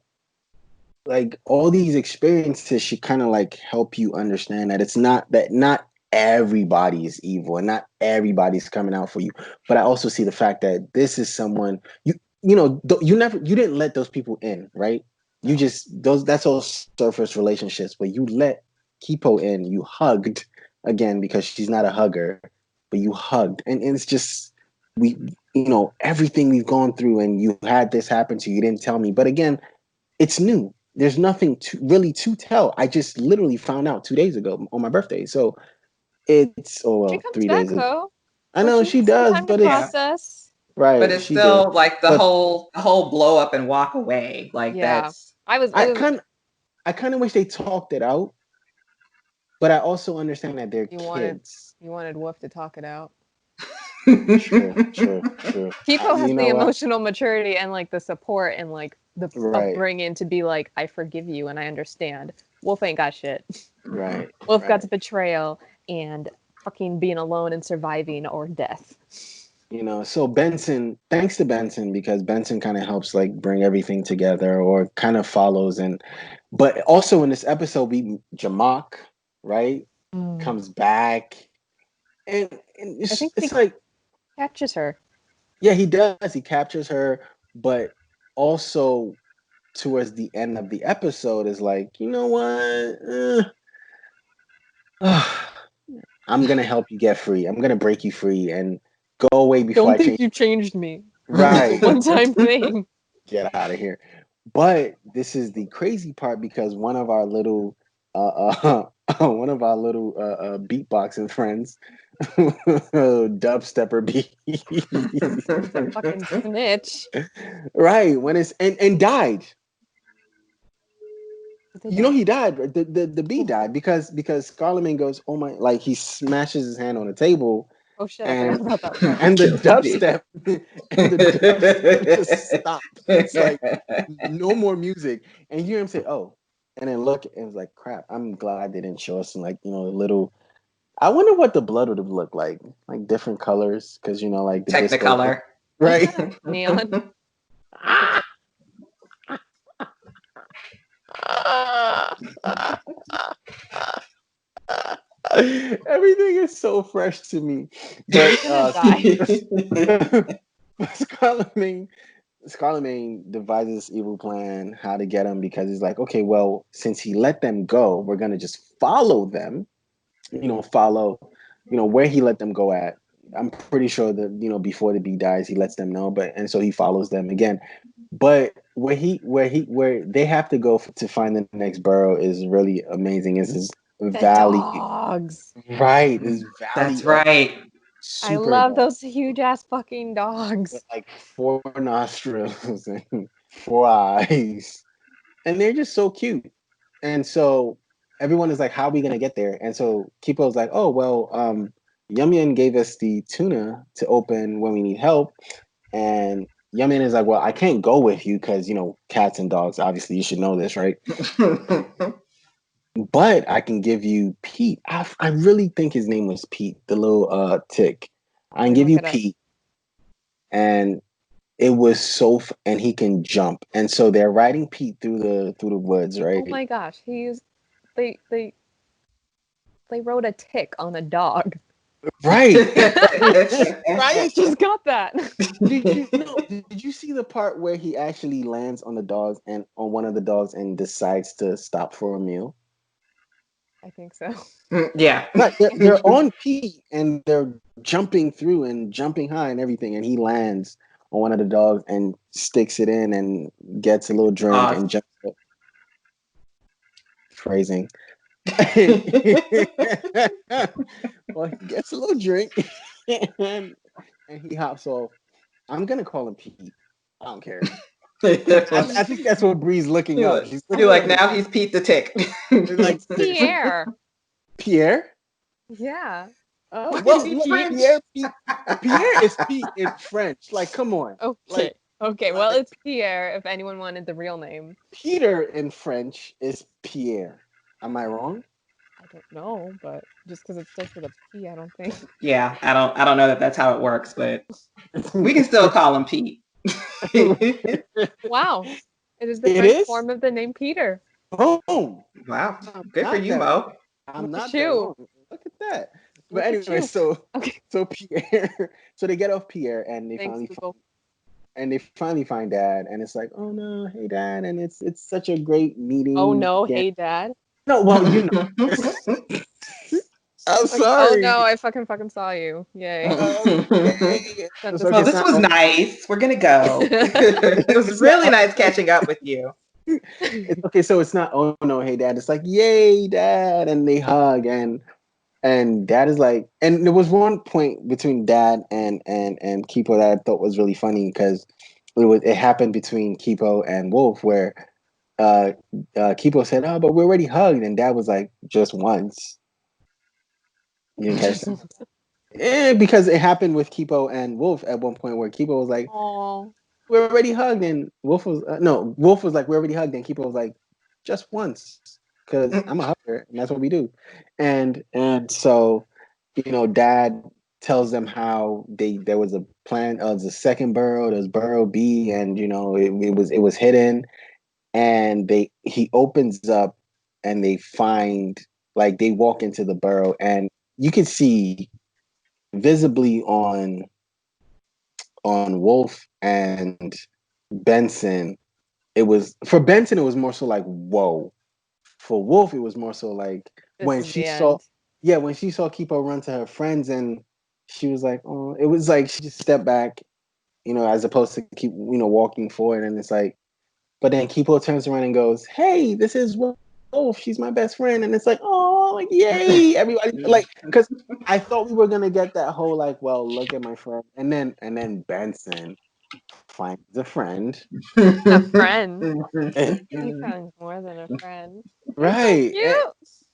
like all these experiences should kind of like help you understand that it's not that not everybody is evil and not everybody's coming out for you. But I also see the fact that this is someone you didn't let those people in, right? You just those that's all surface relationships, but you let Kipo in, you hugged again because she's not a hugger, but you hugged. And it's just we everything we've gone through and you had this happen to you, you didn't tell me. But again, it's new. There's nothing to tell. I just literally found out 2 days ago on my birthday. So it's She well comes 3 days back ago. though, I so know she she has some does, time to but Yeah. it's process. But right. it's She did, still like the but whole blow up and walk away. Like Yeah, that's I it was kind I kind of wish they talked it out. But I also understand that they're you wanted kids. Wolf to talk it out. True, true, true. Kipo has You the know what? emotional maturity and like the support and like the Right, upbringing to be like, I forgive you and I understand. Wolf ain't got shit. right, Wolf got right. to betrayal and fucking being alone and surviving or death. So Benson, thanks to Benson, because Benson kind of helps like bring everything together or kind of follows. But also in this episode, we Jamak, right, comes back, and I think it's he like, catches her. yeah, he does. He captures her, but also towards the end of the episode is like, you know what? I'm gonna help you get free. I'm gonna break you free and go away before Don't I think change. you changed me. It's a Right. one-time thing. Get out of here. But this is the crazy part because one of our little beatboxing friends, dubstepper beat, He's a fucking snitch. right, when it's and died. Did they You know die? he died. Right? The bee died because Scarlet goes, oh my, like he smashes his hand on the table Oh shit, I forgot and about that part. and the Kill the bee. dubstep and the dubstep just stopped. It's like no more music, and you hear him say, "Oh," and then look, and it's like, "Crap!" I'm glad they didn't show us like a little. I wonder what the blood would have looked like different colors, because like the disco, Technicolor. right? Neon. Everything is so fresh to me, He's but gonna die. Scarlet Scarlemagne devises this evil plan how to get him because he's like, okay, well, since he let them go, we're gonna just follow them. Follow, where he let them go at. I'm pretty sure that before the bee dies, he lets them know, and so he follows them again. But where they have to go to find the next burrow is really amazing. Is this The valley, dogs. right? This That's valley of right. I super love dogs those huge ass fucking with dogs. like four nostrils and four eyes, and they're just so cute. And so everyone is like, "How are we gonna get there?" And so Kipo's like, "Oh well, Yum Yum gave us the tuna to open when we need help." And Yum Yum is like, "Well, I can't go with you because cats and dogs. Obviously, you should know this, right? But I can give you Pete. I really think his name was Pete, the little tick. I Let can me give look you it up. Pete, and it was and he can jump. And so they're riding Pete through the woods, Oh right? my gosh, they they they rode a tick on a dog. Right. I Right. just got that. Did you see the part where he actually lands on the dogs and on one of the dogs and decides to stop for a meal? I think so. Yeah. Right, they're on Pete and they're jumping through and jumping high and everything, and he lands on one of the dogs and sticks it in and gets a little drink and jumps up. Phrasing. Well, he gets a little drink and he hops off. I'm gonna call him Pete. I don't care. I think that's what Bree's looking up. She's You're looking like, up. now he's Pete the Tick. Like Pierre. Pierre. Yeah. Oh, He could well, be no, Pete. Pierre is Pete in French. Like, come on. Okay. Like, Okay. Well, it's Pierre if anyone wanted the real name. Peter in French is Pierre. Am I wrong? I don't know, but just because it starts with a P, I don't think. Yeah, I don't know that that's how it works, but we can still call him Pete. Wow. It is the It French is? form of the name Peter. Boom. Wow, I'm good for not you, that Mo. I'm Look at not that you. wrong. Look at that. But Look at anyway, you. Okay. so Pierre, so they get off Pierre and they Thanks, finally Google. find Dad, and it's like, oh no, hey Dad, and it's such a great meeting. Oh no, again. hey dad. No, well, you know. I'm Like, oh sorry. no, I fucking saw you. Yay. Okay. Sent It's this okay, Well, it's this not was nice. We're gonna go. It was it's not really nice catching up with you. it's okay, so it's not oh no, hey Dad. It's like, yay, Dad, and they hug and Dad is like, and there was one point between Dad and Kipo that I thought was really funny because it happened between Kipo and Wolf where Kipo said, "Oh, but we already hugged," and Dad was like, "Just once." You didn't catch that? Because it happened with Kipo and Wolf at one point where Kipo was like, Oh. "We already hugged," and Wolf was no, Wolf was like, "We already hugged," and Kipo was like, "Just once," because I'm a hugger, and that's what we do. And so, Dad tells them how there was a plan of the second burrow, there's burrow B, and it was hidden, and he opens up, and they find like they walk into the burrow, and you can see visibly on Wolf and Benson. It was for Benson. It was more so like whoa. For Wolf, it was more so like This when is she the saw, end. yeah, when she saw Kipo run to her friends, and she was like, oh, it was like she just stepped back, as opposed to keep, walking forward, and it's like, but then Kipo turns around and goes, "Hey, this is Wolf. She's my best friend," and it's like, oh, like yay, everybody, like, because I thought we were gonna get that whole like, well, look at my friend, and then Benson finds a friend, A friend. and He found more than a friend. He's so right, and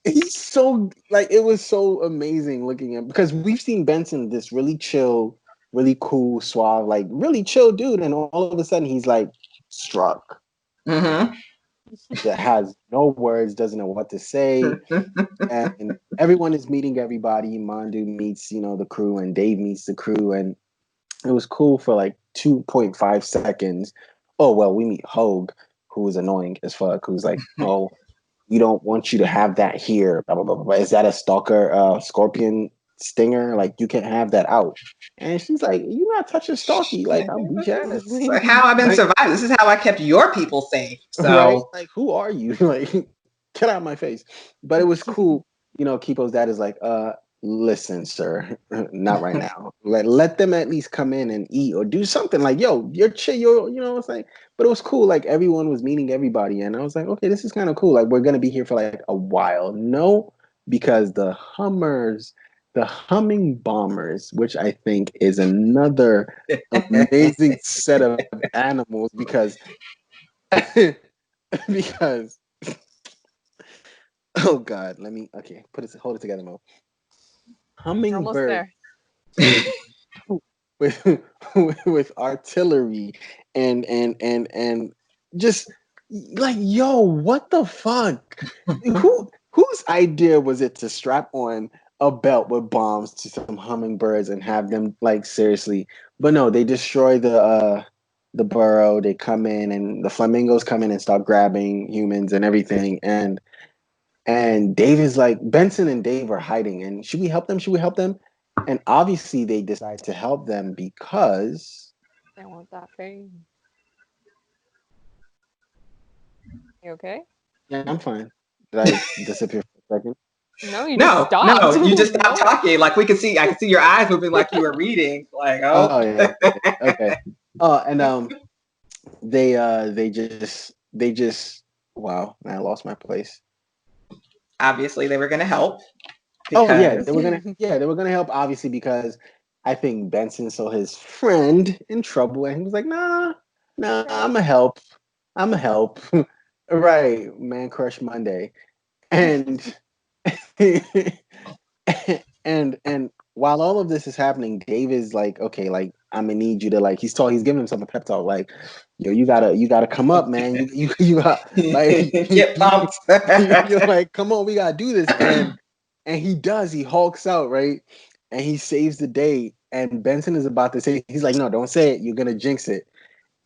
cute. he's so like it was so amazing looking at because we've seen Benson this really chill, really cool, suave, like really chill dude, and all of a sudden he's like struck. Mm-hmm. That has no words, doesn't know what to say, and everyone is meeting everybody. Mandu meets, the crew, and Dave meets the crew, and it was cool for like 2.5 seconds. Oh well, we meet Hogue, who is annoying as fuck, who's like, oh, we don't want you to have that here. Blah blah blah blah. Is that a stalker scorpion stinger? Like you can't have that out. And she's like, "You not touching Stalky? Like I'll beat your ass." Like how I've been Like, surviving. This is how I kept your people safe. right? So Like, who are you? Like, get out of my face. But it was cool. Kipo's dad is like, listen, sir, not right now. Let them at least come in and eat or do something. Like, yo, you're chill, it's like, but it was cool. Like everyone was meeting everybody, and I was like, okay, this is kind of cool. Like, we're gonna be here for like a while. No, because the humming bombers, which I think is another amazing set of animals because because oh god, hold it together, Mo. We're almost Hummingbird there. with with with artillery and just like yo, what the fuck? Whose idea was it to strap on a belt with bombs to some hummingbirds and have them like seriously? But no, they destroy the burrow. They come in and the flamingos come in and start grabbing humans and everything. And Dave is like, Benson and Dave are hiding. And should we help them? Should we help them? And obviously they decide to help them because They want that fame. You okay? yeah, I'm fine. Did I disappear for a second? No, you just no, stopped. no, you just stopped No. talking. Like I could see your eyes moving like you were reading. Like, oh. Oh yeah. Okay. Oh, and they just wow, I lost my place. Obviously they were gonna help Oh yeah, because they were gonna help obviously because I think Benson saw his friend in trouble and he was like, nah, Nah, I'm a help. I'm a help. Right, man crush Monday. And and while all of this is happening, Dave is like, okay, like I'm gonna need you to like he's giving himself a pep talk, like, yo, you gotta come up, man. You got like Get pumped. you're like, come on, we gotta do this. And he does, he hulks out, right? And he saves the day. And Benson is about to say, he's like, no, don't say it, you're gonna jinx it.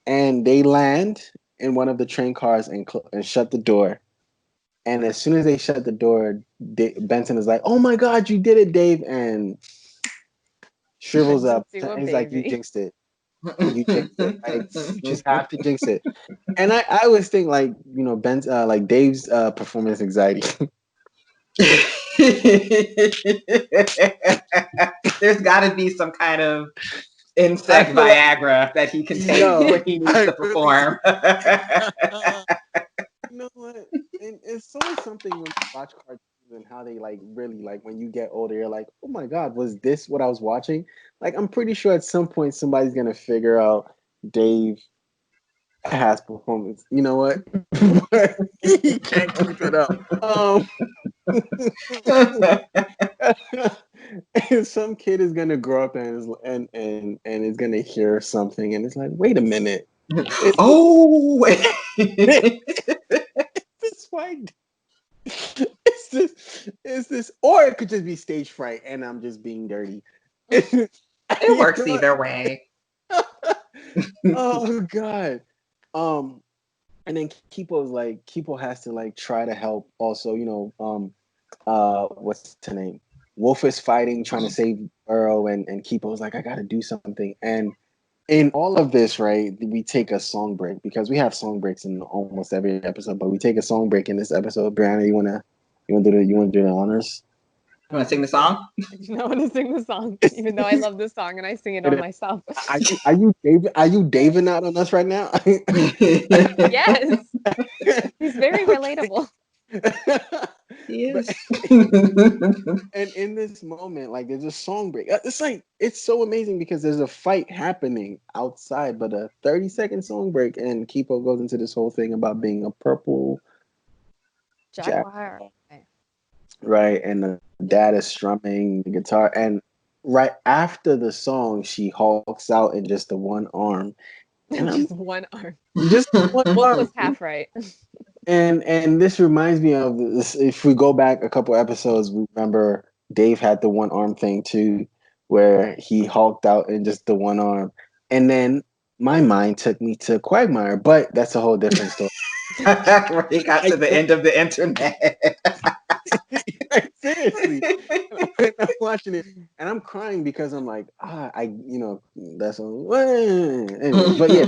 And they land in one of the train cars and shut the door. And as soon as they shut the door, Benson is like, "Oh my God, you did it, Dave!" And shrivels up. Do a He's like, "You baby. jinxed it. You jinxed it. Like you just have to jinx it." And I always think like Ben's like Dave's performance anxiety. There's got to be some kind of I insect feel like Viagra that he can take yo, when he needs I to really perform. you know what? And it's always something when you watch cartoons and how they like really like when you get older, you're like, oh my God, was this what I was watching? Like I'm pretty sure at some point somebody's gonna figure out Dave has performance. You know what? But he can't keep it up. And some kid is gonna grow up and is gonna hear something and it's like, wait a minute. Is Oh, this white is this or it could just be stage fright and I'm just being dirty. it You works know either way. oh God. Um and then Kipo has to like try to help also, what's her name? Wolf is fighting, trying to save Burrow and Kipo's like, I gotta do something. And in all of this, right, we take a song break because we have song breaks in almost every episode, but we take a song break in this episode. Brianna, you wanna do the honors? You want to sing the song? I do not want to sing the song, even though I love this song and I sing it on myself. Are you David out on us right now? Yes, he's very Okay. relatable. He But is. and in this moment, like there's a song break. It's like it's so amazing because there's a fight happening outside, but a 30-second song break, and Kipo goes into this whole thing about being a purple jack, Jaguar. right? And the dad is strumming the guitar, and right after the song, she hulks out in just the one arm, and I'm Just one arm. just one Wolf arm. was half right. And this reminds me of this. If we go back a couple episodes, we remember Dave had the one arm thing too, where he hulked out in just the one arm. And then my mind took me to Quagmire, but that's a whole different story. Where he got to the end of the internet. Seriously, I'm watching it and I'm crying because I'm like, that's anyways. But yeah,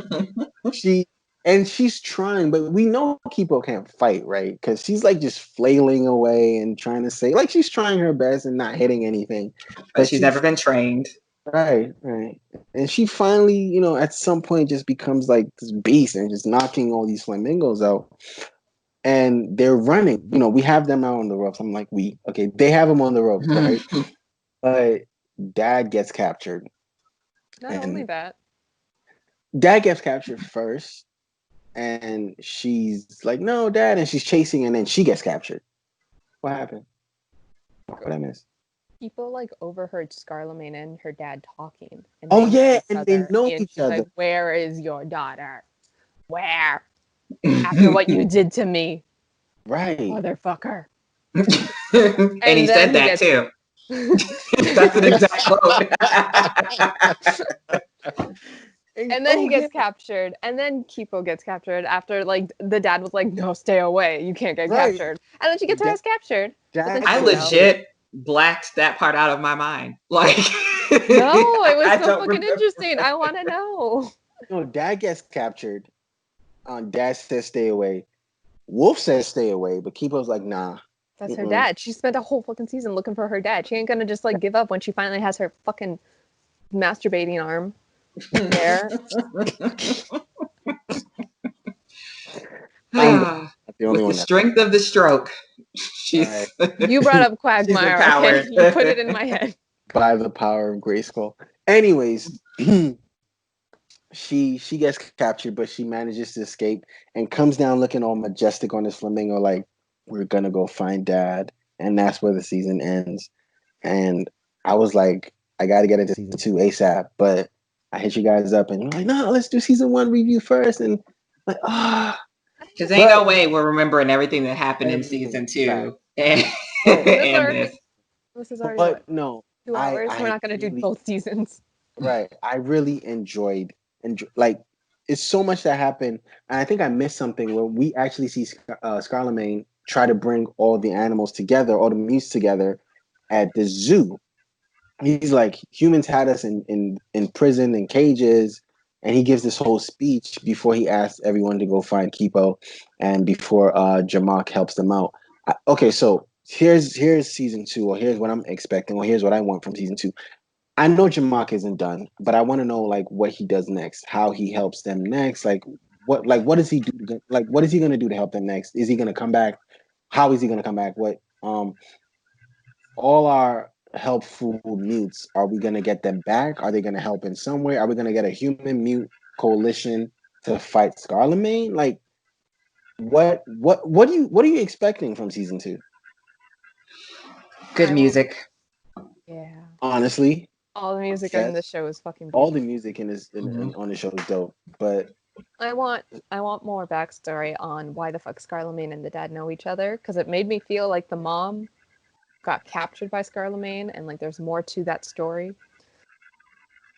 she's trying, but we know Kipo can't fight, right? Because she's like just flailing away and trying to say, like she's trying her best and not hitting anything. But But she's never been trained. right. And she finally, at some point just becomes like this beast and just knocking all these flamingos out. And they're running. We have them out on the ropes. I'm like, okay, they have them on the ropes, right? But dad gets captured. Not only And that, dad gets captured first. And she's like, no, dad. And she's chasing, and then she gets captured. What happened? What I miss? people like overheard Scarlemagne and her dad talking, and Oh they know yeah, each and they other. know And each she's other. like, "Where is your daughter? Where? After what you did to me, Right. motherfucker." And he said that too. That's an exact quote. And then he gets captured, and then Kipo gets captured after like the dad was like, "No, stay away, you can't get Right. captured." And then she gets her ass captured. But then I she gets out. legit blacked that part out of my mind. Like, No, it was I so don't fucking remember. interesting. I want to know. No, dad gets captured. Dad says stay away. Wolf says stay away, but Kipo's like, nah. That's her dad. She spent a whole fucking season looking for her dad. She ain't gonna just like give up when she finally has her fucking masturbating arm there. I'm the only With the one. strength of the stroke, she's You brought up she's Quagmire, okay? empowered. You put it in my head. By the power of Grayskull. Anyways, she gets captured, but she manages to escape and comes down looking all majestic on this flamingo, like we're gonna go find dad, and that's where the season ends. And I was like, I got to get into season 2 ASAP, but I hit you guys up, and you're like, no, let's do season 1 review first, and like Because ain't no but way we're remembering everything that happened in everything season fact, 2 and, but This is and already this. this is already but what, no, 2 hours? We're I not gonna do really both seasons. right, I really enjoyed like it's so much that happened, and I think I missed something where we actually see Scarlemagne try to bring all the animals together, all the mutes together at the zoo. He's like, humans had us in prison in cages, and he gives this whole speech before he asks everyone to go find Kipo, and before Jamak helps them out. Okay, so here's season 2, or here's what I'm expecting, or here's what I want from season 2. I know Jamak isn't done, but I want to know like what he does next, how he helps them next, like what does he do like what is he gonna do to help them next? Is he gonna come back? How is he gonna come back? What all our helpful mutes, are we going to get them back? Are they going to help in some way? Are we going to get a human mute coalition to fight Scarlemagne? Like what are you expecting from season 2? Good I want, music. yeah. Honestly, All the music in yes, this show is fucking all the beautiful. music Mhm. on the show is dope, but I want I want more backstory on why the fuck Scarlemagne and the dad know each other, because it made me feel like the mom got captured by Scarlemagne, and like there's more to that story.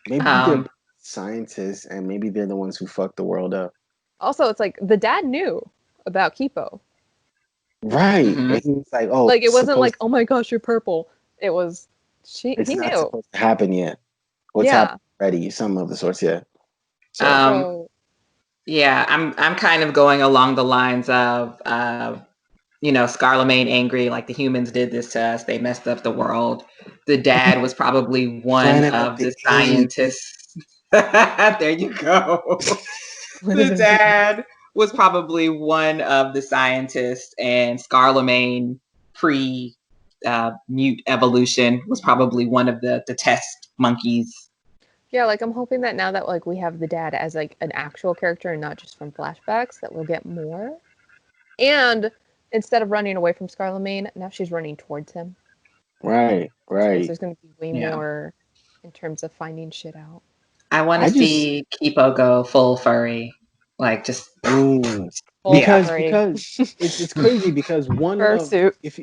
maybe they're Um, scientists and maybe they're the ones who fucked the world up. Also, it's like the dad knew about Kipo. Right. mhm. And he's like, oh, Like it it's wasn't like, supposed oh my gosh, you're purple. It was it's he not knew. supposed to happen yet. Or it's Yeah. happened already, some of the sorts, yeah. So Um, So yeah, I'm kind of going along the lines of Scarlemagne angry, like the humans did this to us, they messed up the world. The dad was probably one Planet of of the the Apes. scientists. There you go. The dad was probably one of the scientists, and Scarlemagne pre mute evolution was probably one of the test monkeys. yeah, like I'm hoping that now that like we have the dad as like an actual character and not just from flashbacks, that we'll get more. And instead of running away from Scarlemagne, now she's running towards him. Right, Which means right. there's gonna be way Yeah. more in terms of finding shit out. I want to I just see Kipo go full furry. Like, just, mm, Full yeah. furry. it's crazy because one of Fursuit. if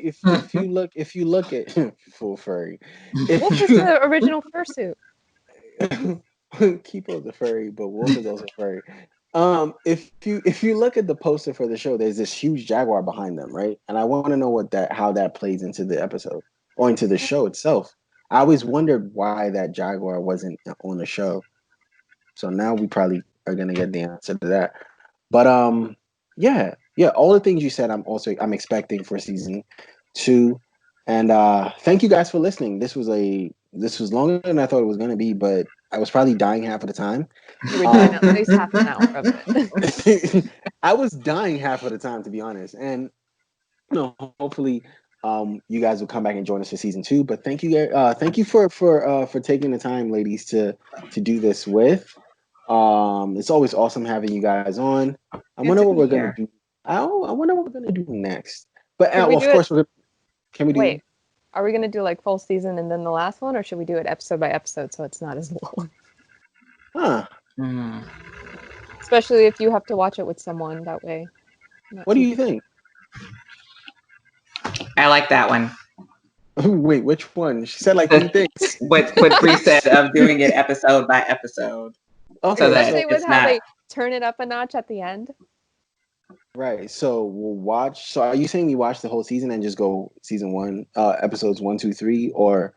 you look at full furry, Wolf if is you the original fursuit. Kipo's a furry, but Wolf is also furry. If you look at the poster for the show, there's this huge jaguar behind them, right? And I want to know how that plays into the episode or into the show itself. I always wondered why that jaguar wasn't on the show. So now we probably are gonna get the answer to that. But yeah, all the things you said, I'm expecting for season 2. And thank you guys for listening. This was longer than I thought it was gonna be, but I was probably dying half of the time. You were dying at least half an hour of it. I was dying half of the time, to be honest. And hopefully, you guys will come back and join us for season 2. But thank you for taking the time, ladies, to do this with. It's always awesome having you guys on. I Good wonder to what be we're gonna here. do. I wonder what we're gonna do next. But Should we well, of do it? course, can we do? Wait, are we gonna do like full season and then the last one, or should we do it episode by episode so it's not as long? Huh? Mm. Especially if you have to watch it with someone that way. Not What do too. you think? I like that one. Wait, which one? She said like three The, things. what Bree said of doing it episode by episode, so Okay, that so Especially with it's how not. they turn it up a notch at the end. right, so we'll watch. So are you saying we watch the whole season and just go season 1, episodes 1, 2, 3, or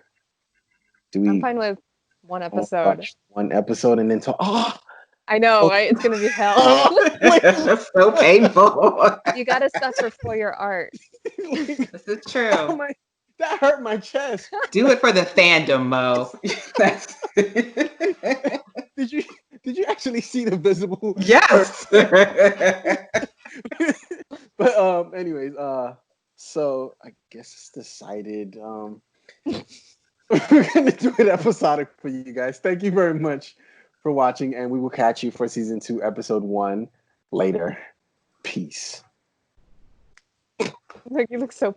do I'm we fine with one only episode. watch one episode and then talk? I know, Oh, right? It's gonna be hell. oh, wait, It's so painful. You gotta suffer for your art. wait. This is Oh true. my, that hurt my chest. Do it for the fandom, Mo. That's Did you did you actually see the visible hurt? yes. But anyways, so I guess it's decided. We're gonna do it episodic for you guys. Thank you very much for watching, and we will catch you for season 2, episode 1 later. Peace. Like, you look so